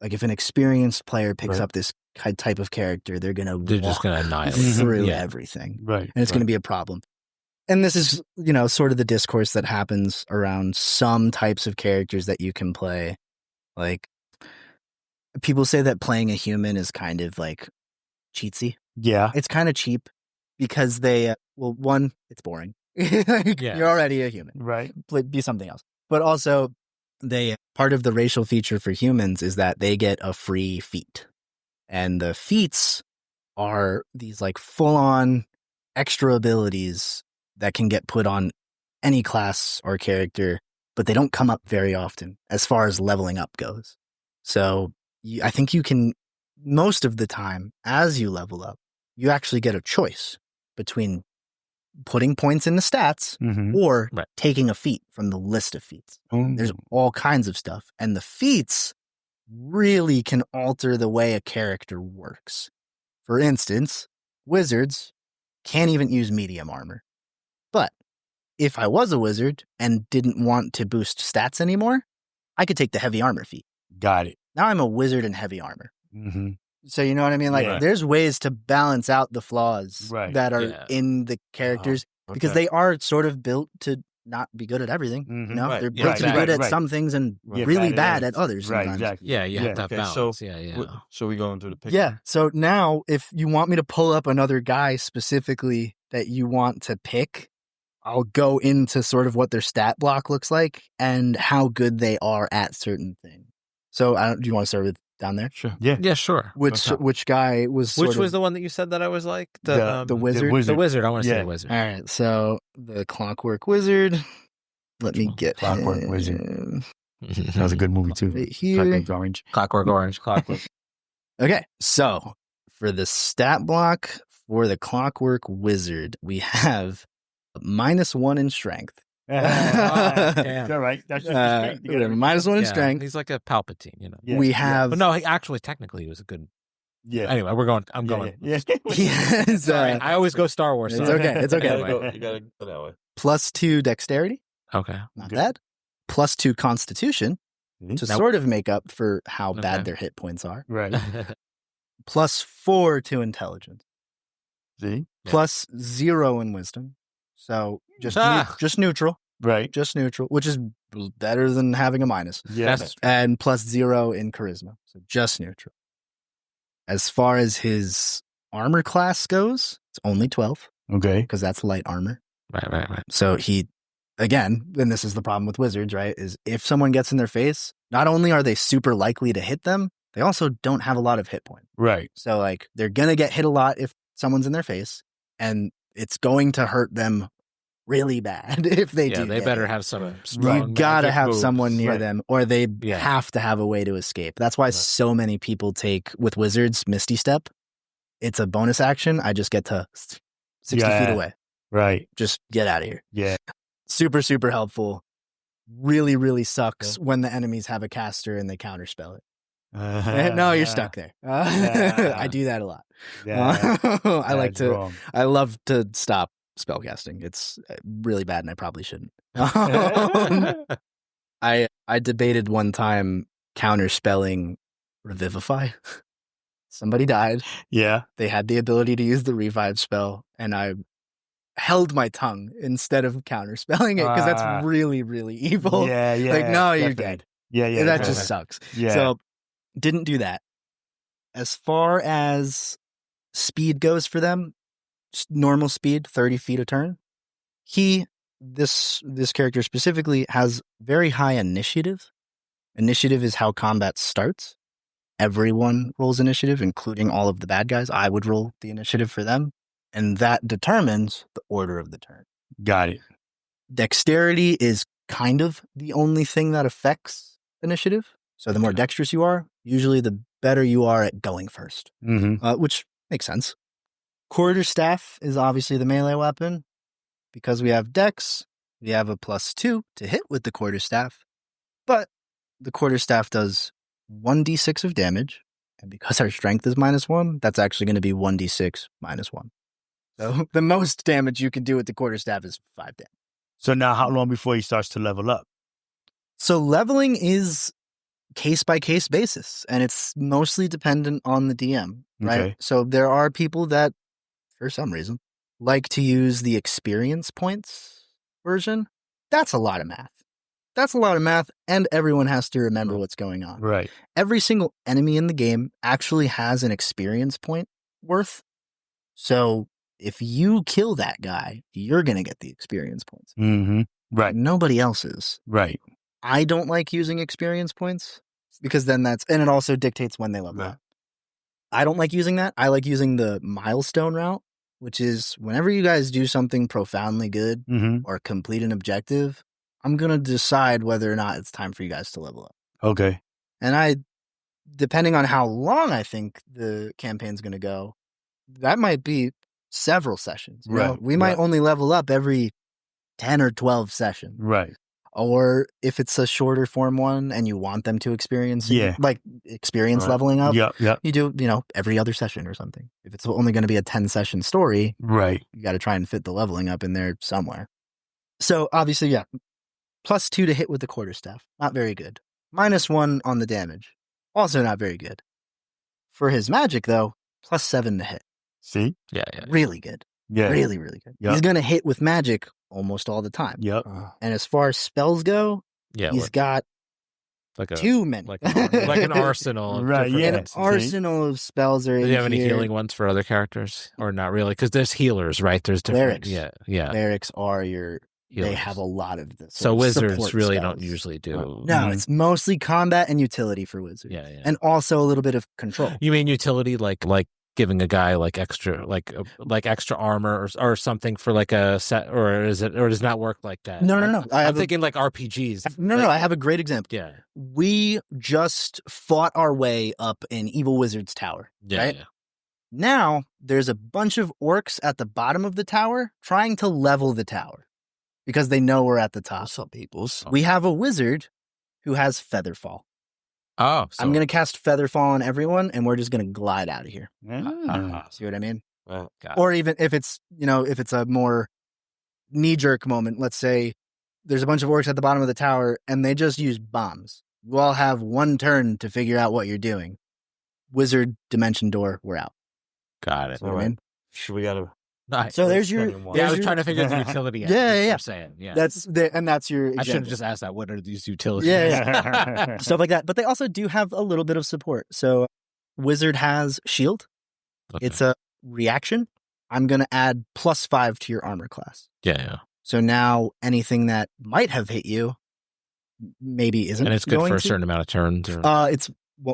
Speaker 4: Like if an experienced player picks up this type of character, they're just gonna annihilate through everything.
Speaker 3: Right.
Speaker 4: And it's gonna be a problem. And this is, sort of the discourse that happens around some types of characters that you can play. Like people say that playing a human is kind of like cheatsy.
Speaker 3: Yeah.
Speaker 4: It's kind of cheap because one, it's boring. You're already a human.
Speaker 3: Right.
Speaker 4: Be something else. But also, part of the racial feature for humans is that they get a free feat. And the feats are these like full-on extra abilities that can get put on any class or character, but they don't come up very often as far as leveling up goes. So I think you can, most of the time, as you level up, you actually get a choice between putting points in the stats or taking a feat from the list of feats. There's all kinds of stuff. And the feats really can alter the way a character works. For instance, wizards can't even use medium armor. But if I was a wizard and didn't want to boost stats anymore, I could take the heavy armor feat.
Speaker 3: Got it.
Speaker 4: Now I'm a wizard in heavy armor.
Speaker 3: Mm-hmm.
Speaker 4: So you know what I mean? Like there's ways to balance out the flaws that are in the characters because they are sort of built to not be good at everything. You know, they're built to be good at some things and really bad at others sometimes.
Speaker 3: Exactly.
Speaker 2: Yeah, you have that balance.
Speaker 1: So we go into the picture.
Speaker 4: Yeah. So now if you want me to pull up another guy specifically that you want to pick, I'll go into sort of what their stat block looks like and how good they are at certain things. So do you want to start with down there?
Speaker 1: Sure.
Speaker 2: Yeah, sure.
Speaker 4: Which guy was
Speaker 2: Which was the one that you said that I was like?
Speaker 4: the wizard?
Speaker 2: The wizard. I want to say the wizard.
Speaker 4: All right, so the Clockwork Wizard. Let me get
Speaker 3: Clockwork
Speaker 4: him
Speaker 3: Wizard. That was a good movie too.
Speaker 4: right here.
Speaker 3: Clockwork Orange.
Speaker 2: Clockwork.
Speaker 4: Okay, so for the stat block for the Clockwork Wizard, we have -1 in strength.
Speaker 3: Damn. All right. That's just strength.
Speaker 4: -1 in strength.
Speaker 2: He's like a Palpatine, you know.
Speaker 3: Yeah.
Speaker 4: We have.
Speaker 2: But no, technically, he was a good.
Speaker 3: Yeah.
Speaker 2: Anyway, I'm going.
Speaker 3: Yeah.
Speaker 4: Yes,
Speaker 2: I always go Star Wars.
Speaker 4: It's
Speaker 2: so-
Speaker 4: okay. It's okay.
Speaker 2: Anyway.
Speaker 1: You gotta go that way.
Speaker 4: +2 dexterity.
Speaker 2: Okay.
Speaker 4: Not
Speaker 3: Good.
Speaker 4: bad. +2 constitution to sort of make up for how
Speaker 2: Okay.
Speaker 4: bad their hit points are.
Speaker 3: Right.
Speaker 4: +4 to intelligence.
Speaker 3: See?
Speaker 2: Yeah.
Speaker 4: +0 in wisdom. So just just neutral.
Speaker 3: Right.
Speaker 4: Just neutral, which is better than having a minus.
Speaker 3: Yeah.
Speaker 4: And +0 in charisma. So just neutral. As far as his armor class goes, it's only 12
Speaker 3: Okay.
Speaker 4: because that's light armor.
Speaker 2: Right.
Speaker 4: So he, again, and this is the problem with wizards, right? Is if someone gets in their face, not only are they super likely to hit them, they also don't have a lot of hit points.
Speaker 3: Right.
Speaker 4: So like they're going to get hit a lot if someone's in their face, and it's going to hurt them really bad if they do.
Speaker 2: They
Speaker 4: get
Speaker 2: better
Speaker 4: hit.
Speaker 2: have some
Speaker 4: You
Speaker 2: strong
Speaker 4: gotta
Speaker 2: magic
Speaker 4: have
Speaker 2: moves.
Speaker 4: someone near
Speaker 3: Right.
Speaker 4: them, or they
Speaker 2: Yeah.
Speaker 4: have to have a way to escape. That's why so many people take with wizards Misty Step. It's a bonus action. I just get to 60 feet away.
Speaker 3: Right.
Speaker 4: Just get out of here.
Speaker 3: Yeah.
Speaker 4: Super, super helpful. Really, really sucks when the enemies have a caster and they counterspell it. No, you're stuck there. I do that a lot.
Speaker 3: Yeah.
Speaker 4: I love to stop spellcasting. It's really bad, and I probably shouldn't. I debated one time counterspelling Revivify. Somebody died.
Speaker 3: Yeah.
Speaker 4: They had the ability to use the revive spell, and I held my tongue instead of counterspelling it because that's really, really evil.
Speaker 3: Yeah. Yeah.
Speaker 4: Like, no, you're
Speaker 3: definitely.
Speaker 4: dead.
Speaker 3: Yeah.
Speaker 4: That just sucks.
Speaker 3: Yeah.
Speaker 4: So didn't do that. As far as speed goes for them, normal speed, 30 feet a turn. This character specifically has very high initiative. Initiative is how combat starts. Everyone rolls initiative, including all of the bad guys. I would roll the initiative for them, and that determines the order of the turn.
Speaker 3: Got it.
Speaker 4: Dexterity is kind of the only thing that affects initiative. So the more dexterous you are, usually the better you are at going first, which makes sense. Quarterstaff is obviously the melee weapon. Because we have dex, we have a +2 to hit with the quarterstaff, but the quarterstaff does 1d6 of damage, and because our strength is -1, that's actually going to be 1d6 -1. So the most damage you can do with the quarterstaff is 5 damage.
Speaker 3: So now how long before he starts to level up?
Speaker 4: So leveling is case-by-case basis, and it's mostly dependent on the DM, right?
Speaker 3: Okay.
Speaker 4: So there are people that, for some reason, like to use the experience points version. That's a lot of math. And everyone has to remember what's going on.
Speaker 3: Right.
Speaker 4: Every single enemy in the game actually has an experience point worth. So if you kill that guy, you're going to get the experience points.
Speaker 3: Right.
Speaker 4: Nobody else is.
Speaker 3: Right.
Speaker 4: I don't like using experience points because then and it also dictates when they level up. I don't like using that. I like using the milestone route, which is whenever you guys do something profoundly good or complete an objective, I'm going to decide whether or not it's time for you guys to level up.
Speaker 3: Okay.
Speaker 4: And depending on how long I think the campaign's going to go, that might be several sessions. You know? We might only level up every 10 or 12 sessions.
Speaker 3: Right.
Speaker 4: Or if it's a shorter form one and you want them to experience leveling up, you do, every other session or something. If it's only going to be a 10-session story,
Speaker 3: right,
Speaker 4: you got to try and fit the leveling up in there somewhere. So obviously, +2 to hit with the quarterstaff. Not very good. -1 on the damage. Also not very good. For his magic, though, +7 to hit.
Speaker 3: See?
Speaker 2: Yeah.
Speaker 4: Really good.
Speaker 3: Yeah.
Speaker 4: Really, really good.
Speaker 3: Yep.
Speaker 4: He's going to hit with magic almost all the time.
Speaker 3: Yep.
Speaker 4: And as far as spells go, he's got too many.
Speaker 2: Like an arsenal.
Speaker 3: Right,
Speaker 4: An arsenal of spells are in here.
Speaker 2: Do you have any healing ones for other characters? Or not really? Because there's healers, right? There's different.
Speaker 4: Clerics.
Speaker 2: Yeah.
Speaker 4: Clerics are your they have a lot of this.
Speaker 2: So wizards
Speaker 4: support
Speaker 2: really
Speaker 4: spells.
Speaker 2: don't usually do.
Speaker 4: No, it's mostly combat and utility for wizards.
Speaker 2: Yeah, yeah.
Speaker 4: And also a little bit of control.
Speaker 2: You mean utility, like giving a guy like extra armor or something for like a set, or does it not work like that?
Speaker 4: No.
Speaker 2: I'm thinking like RPGs.
Speaker 4: No, I have a great example.
Speaker 2: Yeah.
Speaker 4: We just fought our way up an evil wizard's tower.
Speaker 2: Yeah.
Speaker 4: Right?
Speaker 2: Yeah.
Speaker 4: Now there's a bunch of orcs at the bottom of the tower trying to level the tower because they know we're at the top.
Speaker 1: Some people's.
Speaker 4: We have a wizard who has Featherfall.
Speaker 2: Oh, so
Speaker 4: I'm going to cast Featherfall on everyone, and we're just going to glide out of here.
Speaker 3: Ah.
Speaker 4: See what I mean?
Speaker 1: Right.
Speaker 4: Or even if it's a more knee-jerk moment, let's say there's a bunch of orcs at the bottom of the tower, and they just use bombs. You all have one turn to figure out what you're doing. Wizard, dimension door, we're out.
Speaker 2: got it.
Speaker 4: See what I mean?
Speaker 1: Should we gotta?
Speaker 2: Nice.
Speaker 4: So there's your...
Speaker 2: Yeah, I was trying to figure out the utility.
Speaker 4: Yeah.
Speaker 2: You're saying. Yeah.
Speaker 4: That's your example.
Speaker 2: I should have just asked that. What are these utilities?
Speaker 4: Yeah. Stuff like that. But they also do have a little bit of support. So Wizard has shield.
Speaker 2: Okay.
Speaker 4: It's a reaction. I'm going to add +5 to your armor class.
Speaker 2: Yeah.
Speaker 4: So now anything that might have hit you maybe isn't.
Speaker 2: And it's good
Speaker 4: going
Speaker 2: for a
Speaker 4: to.
Speaker 2: certain amount of turns. Or...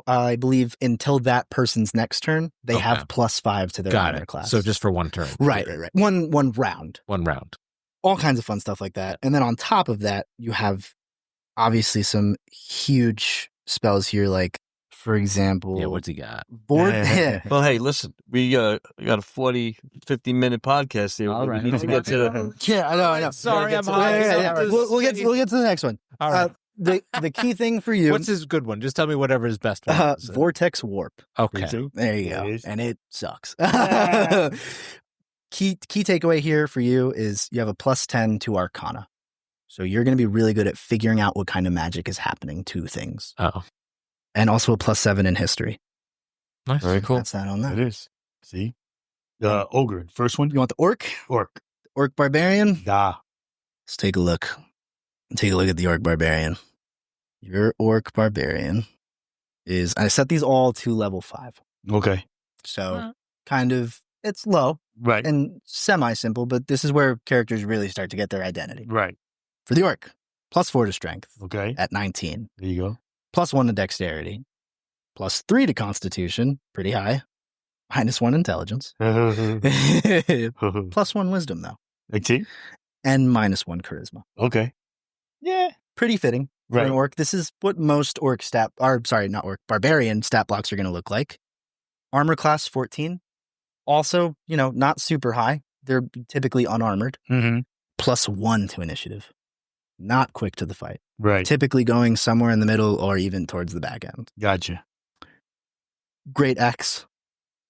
Speaker 4: I believe until that person's next turn, they have +5 to their armor class.
Speaker 2: So just for one turn.
Speaker 4: Right. One round.
Speaker 2: One round.
Speaker 4: All kinds of fun stuff like that. And then on top of that, you have obviously some huge spells here, like, for example...
Speaker 2: Yeah, what's he got?
Speaker 1: Well, hey, listen, we got a 40-50-minute podcast here.
Speaker 4: All right.
Speaker 1: We need to get to the...
Speaker 4: Yeah, I know.
Speaker 2: Sorry, I'm
Speaker 4: high. We'll get to the next one.
Speaker 2: All right.
Speaker 4: The key thing for you...
Speaker 2: What's his good one? Just tell me whatever his best one is.
Speaker 4: Vortex Warp.
Speaker 2: Okay.
Speaker 4: There you go. And it sucks. Key takeaway here for you is you have a +10 to Arcana. So you're going to be really good at figuring out what kind of magic is happening to things.
Speaker 2: Oh.
Speaker 4: And also a +7 in History.
Speaker 2: Nice.
Speaker 1: Very cool.
Speaker 4: That's that on that.
Speaker 3: It is. See? Ogre. First one?
Speaker 4: You want the Orc? Orc Barbarian?
Speaker 3: Da.
Speaker 4: Let's take a look. Take a look at the Orc Barbarian. Your Orc Barbarian is... I set these all to level 5.
Speaker 3: Okay.
Speaker 4: So kind of... It's low.
Speaker 3: Right.
Speaker 4: And semi-simple, but this is where characters really start to get their identity.
Speaker 3: Right.
Speaker 4: For the Orc, +4 to Strength
Speaker 3: Okay.
Speaker 4: at 19.
Speaker 3: There you go.
Speaker 4: +1 to Dexterity. +3 to Constitution, pretty high. -1 Intelligence. +1 Wisdom, though.
Speaker 3: 18?
Speaker 4: And -1 Charisma.
Speaker 3: Okay. Yeah.
Speaker 4: Pretty fitting for
Speaker 3: Right.
Speaker 4: an Orc. This is what most Barbarian stat blocks are going to look like. Armor class 14. Also, not super high. They're typically unarmored.
Speaker 3: Mm-hmm.
Speaker 4: +1 to Initiative. Not quick to the fight.
Speaker 3: Right.
Speaker 4: Typically going somewhere in the middle or even towards the back end.
Speaker 3: Gotcha.
Speaker 4: Great Axe,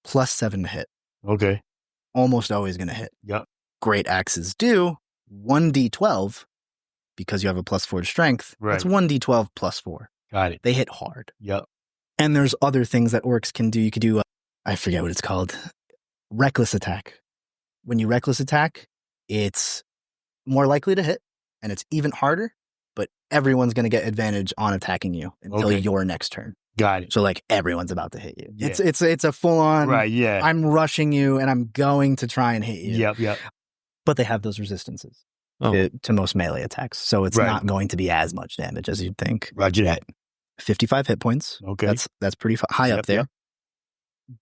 Speaker 4: +7 to hit.
Speaker 3: Okay.
Speaker 4: Almost always going to hit.
Speaker 3: Yep.
Speaker 4: Great Axes do 1d12 because you have a +4 to Strength.
Speaker 3: Right.
Speaker 4: That's 1d12 +4.
Speaker 3: Got it.
Speaker 4: They hit hard.
Speaker 3: Yep.
Speaker 4: And there's other things that Orcs can do. You could do, I forget what it's called, Reckless Attack. When you Reckless Attack, it's more likely to hit, and it's even harder, but everyone's going to get advantage on attacking you until your next turn.
Speaker 3: Got it.
Speaker 4: So like everyone's about to hit you.
Speaker 3: Yeah.
Speaker 4: It's a full on,
Speaker 3: Right, yeah.
Speaker 4: I'm rushing you and I'm going to try and hit you.
Speaker 3: Yep.
Speaker 4: But they have those resistances to most melee attacks. So it's not going to be as much damage as you'd think.
Speaker 3: Roger that.
Speaker 4: 55 hit points.
Speaker 3: Okay.
Speaker 4: That's pretty high up there. Yep.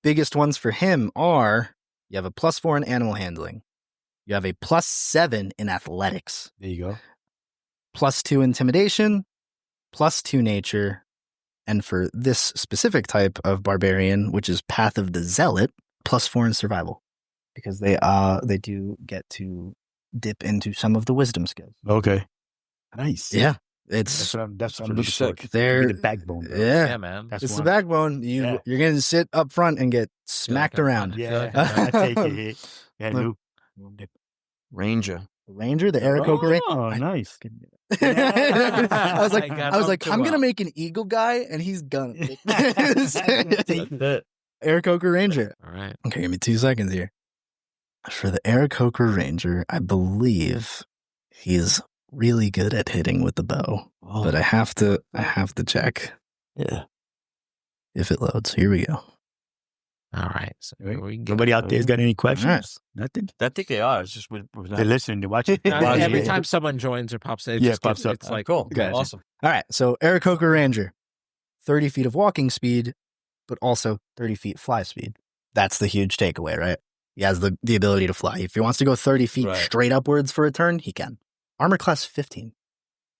Speaker 4: Biggest ones for him are you have a +4 in animal handling. You have a +7 in athletics.
Speaker 3: There you go.
Speaker 4: +2 intimidation, +2 nature. And for this specific type of barbarian, which is Path of the Zealot, +4 in survival. Because they do get to dip into some of the wisdom skills.
Speaker 3: Okay. Nice.
Speaker 4: Yeah.
Speaker 3: That's what I'm looking
Speaker 1: sick.
Speaker 3: for.
Speaker 4: They're
Speaker 3: the backbone. Bro.
Speaker 4: Yeah,
Speaker 2: man.
Speaker 4: It's the backbone. You're going to sit up front and get smacked around.
Speaker 3: Yeah. I take a hit. Yeah,
Speaker 1: Ranger,
Speaker 4: the Aarakocra Ranger.
Speaker 3: Oh, nice.
Speaker 4: I was like, I'm gonna make an eagle guy, and he's gonna Aarakocra Ranger.
Speaker 2: All right.
Speaker 4: Okay, give me 2 seconds here. For the Aarakocra Ranger, I believe he's really good at hitting with the bow, but I have to check.
Speaker 1: Yeah.
Speaker 4: If it loads, here we go.
Speaker 2: All right. So
Speaker 3: Right.
Speaker 2: we can
Speaker 3: Nobody out there's got any questions?
Speaker 4: Right.
Speaker 3: Nothing.
Speaker 1: I think they are. It's just we're
Speaker 3: They're
Speaker 1: not.
Speaker 3: listening. They're watching.
Speaker 2: Every time someone joins or pops in, it
Speaker 3: pops up.
Speaker 2: It's like
Speaker 1: cool.
Speaker 4: Gotcha.
Speaker 1: Awesome.
Speaker 4: All right. So Aarakocra Ranger, 30 feet of walking speed, but also 30 feet fly speed. That's the huge takeaway, right? He has the ability to fly. If he wants to go 30 feet
Speaker 1: Right.
Speaker 4: straight upwards for a turn, he can. Armor class 15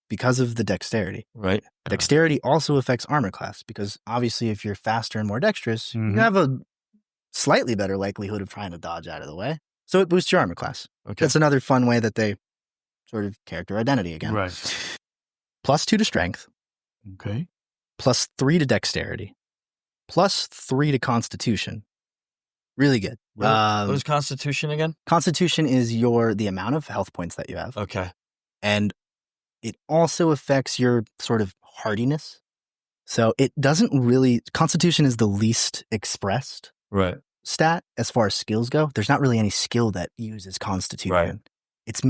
Speaker 4: because of the dexterity.
Speaker 1: Right.
Speaker 4: Dexterity also affects armor class because obviously if you're faster and more dexterous,
Speaker 3: Mhm.
Speaker 4: you have a slightly better likelihood of trying to dodge out of the way. So it boosts your armor class.
Speaker 1: Okay.
Speaker 4: That's another fun way that they sort of character identity again.
Speaker 3: Right.
Speaker 4: +2 to strength,
Speaker 3: Okay.
Speaker 4: +3 to dexterity, +3 to constitution. Really good.
Speaker 1: What is Constitution again?
Speaker 4: Constitution is the amount of health points that you have.
Speaker 1: Okay.
Speaker 4: And it also affects your sort of hardiness. So it doesn't really, Constitution is the least expressed
Speaker 1: Right.
Speaker 4: stat as far as skills go. There's not really any skill that uses Constitution.
Speaker 1: Right.
Speaker 4: It's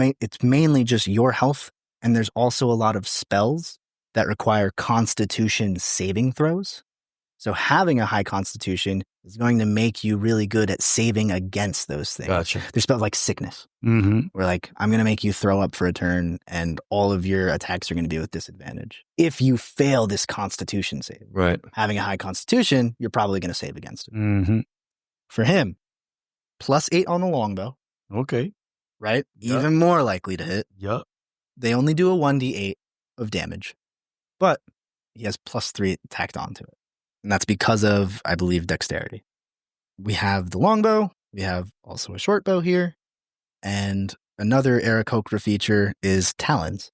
Speaker 4: mainly just your health, and there's also a lot of spells that require Constitution saving throws. So having a high Constitution is going to make you really good at saving against those things.
Speaker 1: Gotcha.
Speaker 4: There's spells like sickness,
Speaker 3: Mm-hmm.
Speaker 4: where like, I'm going to make you throw up for a turn, and all of your attacks are going to be with disadvantage. If you fail this Constitution save,
Speaker 1: Right.
Speaker 4: having a high Constitution, you're probably going to save against it.
Speaker 3: Mm-hmm.
Speaker 4: For him, +8 on the longbow,
Speaker 3: Okay.
Speaker 4: right?
Speaker 3: Yeah.
Speaker 4: Even more likely to hit.
Speaker 3: Yup.
Speaker 4: They only do a 1d8 of damage, but he has +3 tacked onto it. And that's because of, I believe, dexterity. We have the longbow. We have also a short bow here. And another Aarakocra feature is talons.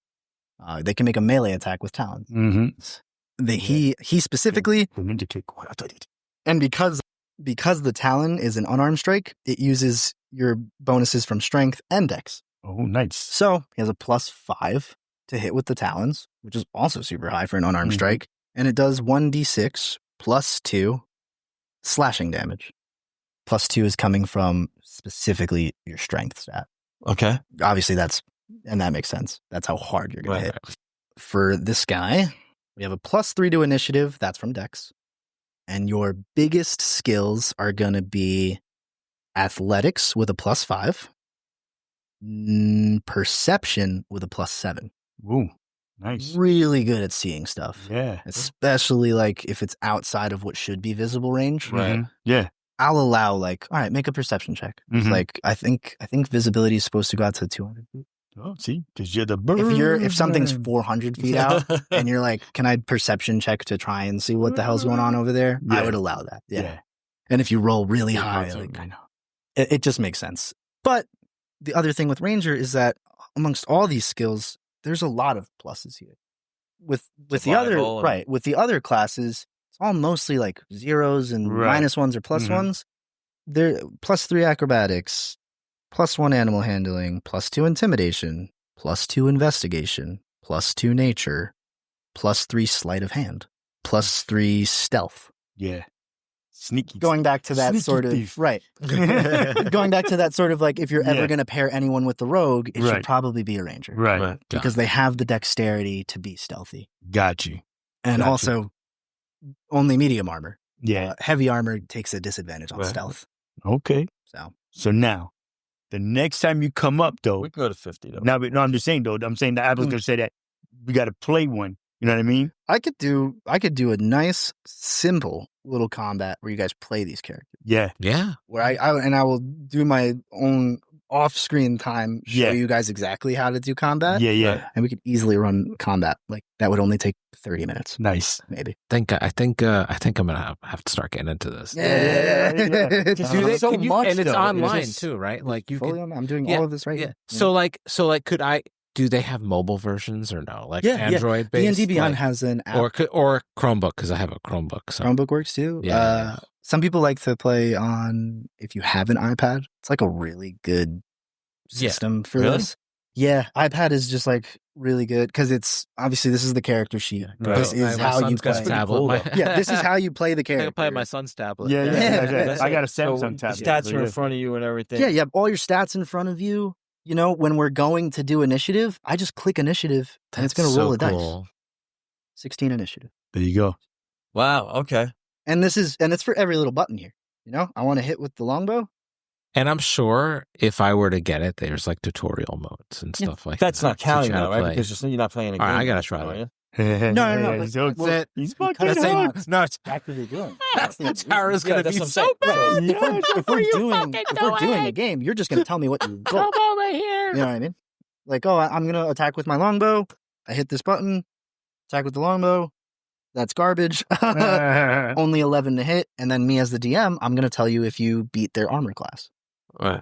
Speaker 4: They can make a melee attack with talons.
Speaker 3: Mm-hmm.
Speaker 4: He specifically, and because the talon is an unarmed strike, it uses your bonuses from strength and dex.
Speaker 3: Oh, nice.
Speaker 4: So he has a +5 to hit with the talons, which is also super high for an unarmed
Speaker 3: Mhm.
Speaker 4: strike. And it does 1d6 +2 slashing damage. +2 is coming from specifically your strength stat.
Speaker 1: Okay.
Speaker 4: Obviously, that makes sense. That's how hard you're going
Speaker 1: Right.
Speaker 4: to hit. For this guy, we have a +3 to initiative. That's from dex. And your biggest skills are going to be athletics with a +5, perception with a +7.
Speaker 3: Ooh, nice.
Speaker 4: Really good at seeing stuff.
Speaker 3: Yeah.
Speaker 4: Especially like if it's outside of what should be visible range.
Speaker 1: Right.
Speaker 3: Mhm. Yeah.
Speaker 4: I'll allow like, all right, make a perception check. It's
Speaker 3: Mhm.
Speaker 4: like I think visibility is supposed to go out to 200 feet.
Speaker 3: Oh, see, because you're the
Speaker 4: If something's
Speaker 3: bird.
Speaker 4: 400 feet out and you're like, can I perception check to try and see what the hell's going on over there? I
Speaker 3: Yeah.
Speaker 4: would allow that. Yeah.
Speaker 3: Yeah.
Speaker 4: And if you roll really
Speaker 3: Yeah,
Speaker 4: high,
Speaker 3: absolutely.
Speaker 4: like, it just makes sense. But the other thing with Ranger is that amongst all these skills, there's a lot of pluses here. With the other
Speaker 1: Survival and-
Speaker 4: right, with the other classes, it's all mostly like zeros and
Speaker 3: Right.
Speaker 4: -1s or +1s. They're +3 acrobatics, +1 animal handling, +2 intimidation, +2 investigation, +2 nature, +3 sleight of hand, +3 stealth.
Speaker 3: Yeah. Sneaky.
Speaker 4: Going back to that
Speaker 3: Sneaky
Speaker 4: sort of
Speaker 3: thief.
Speaker 4: right. Going back to that sort of like if you're ever
Speaker 3: Yeah.
Speaker 4: going to pair anyone with the rogue, it should
Speaker 3: Right.
Speaker 4: probably be a ranger.
Speaker 3: Right.
Speaker 1: Right.
Speaker 4: Because they have the dexterity to be stealthy.
Speaker 3: Got you.
Speaker 4: And
Speaker 3: Gotcha.
Speaker 4: also only medium armor.
Speaker 3: Yeah.
Speaker 4: Heavy armor takes a disadvantage on
Speaker 1: Right.
Speaker 4: stealth.
Speaker 3: Okay.
Speaker 4: So
Speaker 3: So now, the next time you come up, though,
Speaker 1: We can go to 50 though.
Speaker 3: no, I'm just saying, though, I'm saying that I was going to say that we got to play one. You know what I mean?
Speaker 4: I could do a nice, simple little combat where you guys play these characters.
Speaker 3: Yeah.
Speaker 2: Yeah.
Speaker 4: Where I will do my own off-screen time, show
Speaker 3: Yeah.
Speaker 4: you guys exactly how to do combat.
Speaker 3: Yeah. Yeah.
Speaker 1: Right.
Speaker 4: And we could easily run combat. Like that would only take 30 minutes,
Speaker 3: Nice.
Speaker 4: maybe.
Speaker 2: I think I'm gonna have to start getting into this.
Speaker 3: Yeah.
Speaker 2: Do they,
Speaker 1: So
Speaker 2: can you-
Speaker 1: much,
Speaker 2: and it's
Speaker 1: though.
Speaker 2: online
Speaker 1: It's just-
Speaker 2: too, right? Like you
Speaker 4: Fully
Speaker 2: can.
Speaker 4: on, I'm doing
Speaker 2: Yeah,
Speaker 4: all of this right
Speaker 2: Yeah.
Speaker 4: now.
Speaker 2: So like, could I? Do they have mobile versions or no? Like
Speaker 4: Yeah,
Speaker 2: Android based,
Speaker 4: D&D Beyond
Speaker 2: like,
Speaker 4: has an app.
Speaker 2: or Chromebook because I have a Chromebook. So
Speaker 4: Chromebook works too.
Speaker 2: Yeah.
Speaker 4: Some people like to play on, if you have an iPad, it's like a really good system for
Speaker 1: Really?
Speaker 4: this. Yeah, iPad is just like really good because it's obviously this is the character sheet.
Speaker 3: Right.
Speaker 4: This is
Speaker 2: my
Speaker 4: how you
Speaker 2: son's got
Speaker 4: play.
Speaker 2: a tablet.
Speaker 1: cool,
Speaker 2: My-
Speaker 1: though.
Speaker 4: Yeah, this is how you play the
Speaker 2: I
Speaker 4: character.
Speaker 2: can play on my son's tablet.
Speaker 3: Yeah.
Speaker 4: Yeah.
Speaker 3: I got a
Speaker 1: So
Speaker 3: Samsung tablet.
Speaker 1: stats
Speaker 3: so
Speaker 1: are in
Speaker 3: yeah.
Speaker 1: front of you and everything.
Speaker 4: Yeah, you have all your stats in front of you. You know, when we're going to do initiative, I just click initiative and it's going to
Speaker 2: That's
Speaker 4: roll
Speaker 2: so
Speaker 4: a dice.
Speaker 2: cool.
Speaker 4: 16 initiative.
Speaker 3: There you go.
Speaker 1: Wow. Okay.
Speaker 4: And it's for every little button here. I want to hit with the longbow.
Speaker 2: And I'm sure if I were to get it, there's like tutorial modes and stuff like that.
Speaker 1: That's not counting, though, right?
Speaker 2: Play.
Speaker 1: Because you're not playing a game.
Speaker 2: All right, I got to try that.
Speaker 4: No.
Speaker 3: He's fucking
Speaker 4: That's
Speaker 3: hooked.
Speaker 2: No, it's
Speaker 4: That's what they're doing.
Speaker 2: Tara's going to be so bad.
Speaker 4: If we're doing a game, you're just going to tell me what you
Speaker 2: Come
Speaker 4: roll.
Speaker 2: over here.
Speaker 4: You know what I mean? Like, I'm going to attack with my longbow. I hit this button. Attack with the longbow. That's garbage. Only 11 to hit. And then me as the DM, I'm going to tell you if you beat their armor class.
Speaker 1: Right.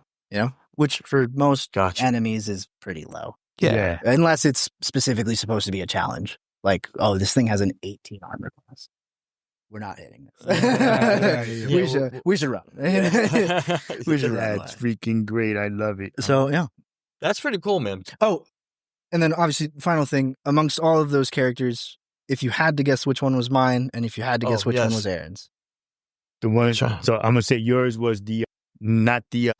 Speaker 4: Which for most
Speaker 1: Gotcha.
Speaker 4: enemies is pretty low.
Speaker 3: Yeah.
Speaker 4: Unless it's specifically supposed to be a challenge. Like, this thing has an 18 armor class. We're not hitting this. We should run. We should run.
Speaker 3: That's freaking great. I love it.
Speaker 4: So, yeah.
Speaker 1: That's pretty cool, man.
Speaker 4: Oh, and then obviously, final thing, amongst all of those characters, if you had to guess which one was mine, and if you had to guess which one was Aaron's.
Speaker 3: The one,
Speaker 1: Sure.
Speaker 3: so I'm gonna say yours was not the
Speaker 1: I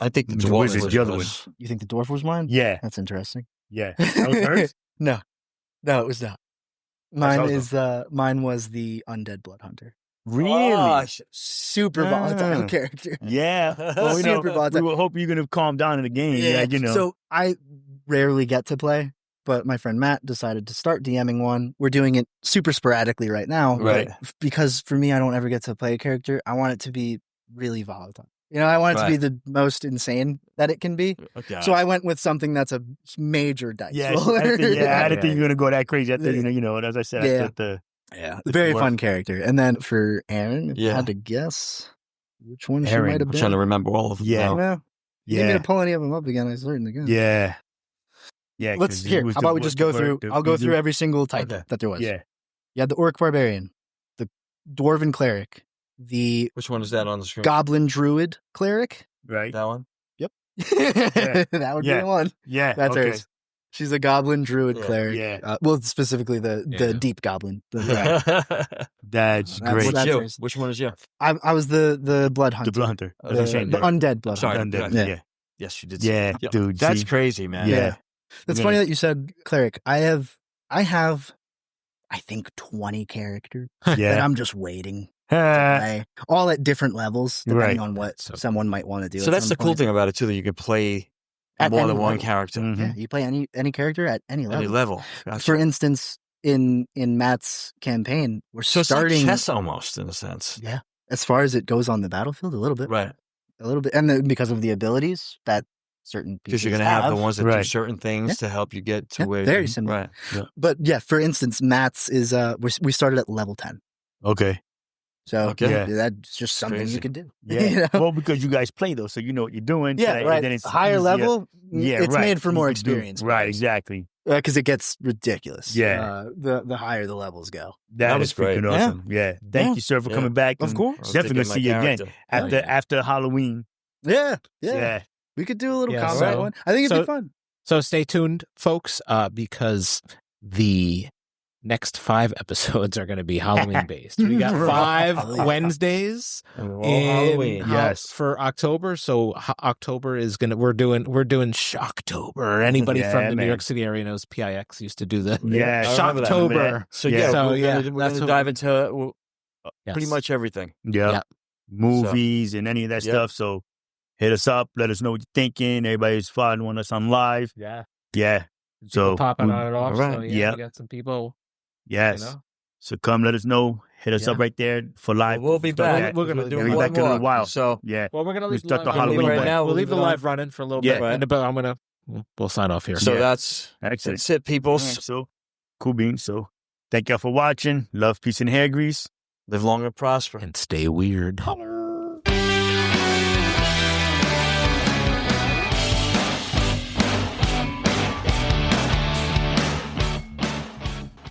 Speaker 1: think the
Speaker 3: the
Speaker 1: dwarf
Speaker 3: wizard's
Speaker 1: was
Speaker 3: the other one.
Speaker 4: You think the dwarf was mine?
Speaker 3: Yeah,
Speaker 4: That's interesting.
Speaker 3: yeah. That was hers?
Speaker 4: No, it was not. Mine was the undead blood hunter.
Speaker 3: Really?
Speaker 1: Oh,
Speaker 4: Super volatile
Speaker 3: Ah.
Speaker 4: character.
Speaker 3: Yeah. Well,
Speaker 4: Super volatile.
Speaker 3: we will hope you're gonna calm down in the game.
Speaker 4: So I rarely get to play, but my friend Matt decided to start DMing one. We're doing it super sporadically right now.
Speaker 1: Right.
Speaker 4: But because for me, I don't ever get to play a character. I want it to be really volatile. I want it to be the most insane that it can be.
Speaker 1: Okay.
Speaker 4: So I went with something that's a major dice
Speaker 3: Yeah,
Speaker 4: roller.
Speaker 3: I didn't think you were gonna go that crazy. I think as I said, I thought the
Speaker 4: Very
Speaker 3: dwarf.
Speaker 4: fun character. And then for Aaron, if you
Speaker 1: Yeah.
Speaker 4: had to guess which one she
Speaker 3: Aaron.
Speaker 4: might have
Speaker 1: I'm
Speaker 4: been.
Speaker 1: trying to remember all of them.
Speaker 3: Yeah.
Speaker 1: now.
Speaker 4: Well, you need me
Speaker 3: yeah,
Speaker 4: to pull any of them up again. I certainly can.
Speaker 3: yeah, yeah.
Speaker 4: Let's
Speaker 3: 'cause it
Speaker 4: hear.
Speaker 3: was
Speaker 4: How
Speaker 3: the-
Speaker 4: about we just go through? I'll go through every single type
Speaker 1: Okay.
Speaker 4: that there was.
Speaker 3: Yeah,
Speaker 4: You had the orc barbarian, the dwarven cleric, the
Speaker 1: Which one is that on the screen?
Speaker 4: goblin druid cleric.
Speaker 3: right.
Speaker 1: That one?
Speaker 4: That would be
Speaker 3: Yeah.
Speaker 4: the one.
Speaker 3: Yeah,
Speaker 4: That's
Speaker 3: okay.
Speaker 4: hers. She's a goblin druid
Speaker 1: Yeah.
Speaker 4: cleric.
Speaker 3: Yeah.
Speaker 4: Well, specifically the
Speaker 2: Yeah.
Speaker 4: deep goblin.
Speaker 3: That's
Speaker 4: That's-
Speaker 3: great.
Speaker 1: What's
Speaker 4: that's
Speaker 1: you?
Speaker 4: hers.
Speaker 1: Which one is you?
Speaker 4: I was the blood hunter.
Speaker 3: The blood hunter.
Speaker 1: The-
Speaker 3: As I'm saying,
Speaker 4: the undead blood
Speaker 1: Sorry.
Speaker 4: hunter.
Speaker 3: Undead,
Speaker 1: yeah.
Speaker 3: yeah,
Speaker 1: Yes, you did.
Speaker 3: yeah,
Speaker 1: Yep.
Speaker 3: dude.
Speaker 1: That's
Speaker 3: see?
Speaker 1: crazy, man.
Speaker 3: Yeah.
Speaker 4: That's
Speaker 3: We're
Speaker 4: funny
Speaker 3: gonna-
Speaker 4: that you said cleric. I have I think 20 characters that
Speaker 3: Yeah.
Speaker 4: I'm just waiting to
Speaker 3: Ah,
Speaker 4: play, all at different levels, depending
Speaker 3: Right.
Speaker 4: on what
Speaker 2: So-
Speaker 4: someone might want to do.
Speaker 1: So
Speaker 4: at
Speaker 1: that's
Speaker 4: some
Speaker 1: the cool
Speaker 4: point.
Speaker 1: thing about it too, that you can play
Speaker 4: At
Speaker 1: more
Speaker 4: any
Speaker 1: than one
Speaker 4: level.
Speaker 1: character,
Speaker 3: mhm.
Speaker 4: Yeah, you play any character at any level.
Speaker 1: any level. Gotcha.
Speaker 4: For instance, in Matt's campaign, we're
Speaker 1: So it's
Speaker 4: starting
Speaker 1: like chess almost in a sense,
Speaker 4: Yeah, as far as it goes on the battlefield, a little bit,
Speaker 1: right?
Speaker 4: and because of the abilities that certain
Speaker 1: Because you're
Speaker 4: pieces
Speaker 1: going to have the ones that do
Speaker 3: Right.
Speaker 1: certain things
Speaker 4: Yeah.
Speaker 1: to help you get to
Speaker 4: Yeah,
Speaker 1: where.
Speaker 4: very similar.
Speaker 1: Right.
Speaker 4: But yeah, for instance, Matt's is we started at level 10,
Speaker 3: Okay.
Speaker 4: so
Speaker 1: Okay.
Speaker 3: Yeah.
Speaker 4: that's just something
Speaker 1: crazy.
Speaker 4: you could do.
Speaker 3: Yeah.
Speaker 4: You know?
Speaker 3: Well, because you guys play though, so you know what you're doing.
Speaker 4: Yeah,
Speaker 3: and
Speaker 4: right.
Speaker 3: then it's
Speaker 4: Higher
Speaker 3: easier.
Speaker 4: level,
Speaker 3: Yeah,
Speaker 4: it's
Speaker 3: right.
Speaker 4: made for
Speaker 3: You
Speaker 4: more
Speaker 3: can do-
Speaker 4: experience.
Speaker 3: Right. Exactly.
Speaker 4: Because it gets ridiculous.
Speaker 3: Yeah.
Speaker 4: The higher the levels go.
Speaker 3: That
Speaker 1: was
Speaker 3: is freaking
Speaker 1: great.
Speaker 3: awesome. Yeah. Thank
Speaker 4: Yeah.
Speaker 3: you, sir, for
Speaker 1: Yeah.
Speaker 3: coming back.
Speaker 4: Of
Speaker 3: and
Speaker 4: course.
Speaker 1: I was
Speaker 3: Definitely
Speaker 1: thinking
Speaker 3: see you
Speaker 1: my
Speaker 3: again
Speaker 1: character.
Speaker 3: after Halloween.
Speaker 4: Yeah.
Speaker 3: Yeah.
Speaker 4: We could do a little
Speaker 2: Yeah,
Speaker 4: combat
Speaker 2: so-
Speaker 4: one. I think it'd
Speaker 2: so-
Speaker 4: be fun.
Speaker 2: So stay tuned, folks, because the next 5 episodes are going to be Halloween based. We got 5 Wednesdays
Speaker 1: All
Speaker 2: in
Speaker 1: Halloween.
Speaker 3: Yes.
Speaker 2: for October. So October is gonna we're doing Shocktober. Anybody
Speaker 3: Yeah,
Speaker 2: from the New
Speaker 3: man.
Speaker 2: York City area knows PIX used to do the
Speaker 3: Yeah.
Speaker 1: I remember that.
Speaker 2: Shocktober.
Speaker 1: So
Speaker 3: Yeah.
Speaker 1: yeah,
Speaker 2: So,
Speaker 1: we're
Speaker 2: yeah,
Speaker 1: gonna
Speaker 2: that's what-
Speaker 1: dive into
Speaker 2: Yes.
Speaker 1: pretty much everything.
Speaker 3: Yeah.
Speaker 2: Yeah.
Speaker 3: Movies and any of that
Speaker 1: Yep.
Speaker 3: stuff. So hit us up. Let us know what you're thinking. Everybody's following us on live.
Speaker 2: Yeah.
Speaker 3: Yeah. So
Speaker 2: popping
Speaker 3: we-
Speaker 2: on it off.
Speaker 1: Alright.
Speaker 2: So
Speaker 3: Yeah.
Speaker 2: we got some people.
Speaker 3: Yes.
Speaker 2: You know?
Speaker 3: So come let us know. Hit us
Speaker 2: Yeah.
Speaker 3: up right there for live.
Speaker 1: We'll be
Speaker 3: stuff
Speaker 1: back.
Speaker 3: like that.
Speaker 2: We're gonna
Speaker 1: We'll
Speaker 2: do
Speaker 1: do
Speaker 2: it.
Speaker 3: We'll
Speaker 1: more
Speaker 3: be back in a
Speaker 1: and
Speaker 3: little
Speaker 1: more.
Speaker 3: while.
Speaker 1: So
Speaker 3: Yeah.
Speaker 2: Well, we're gonna
Speaker 3: We
Speaker 2: leave
Speaker 3: start the
Speaker 2: live
Speaker 3: Halloween
Speaker 2: running.
Speaker 3: right
Speaker 1: now.
Speaker 2: We'll leave the
Speaker 1: Leave it on.
Speaker 2: live running for a little
Speaker 3: Yeah.
Speaker 2: bit,
Speaker 1: Right.
Speaker 2: but I'm gonna we'll sign off here.
Speaker 1: So
Speaker 3: Yeah.
Speaker 1: that's
Speaker 3: Excellent.
Speaker 1: it, people.
Speaker 3: All right, so cool beans. So thank y'all for watching. Love, peace, and hair grease.
Speaker 1: Live long and prosper.
Speaker 2: And stay weird.
Speaker 3: Holler.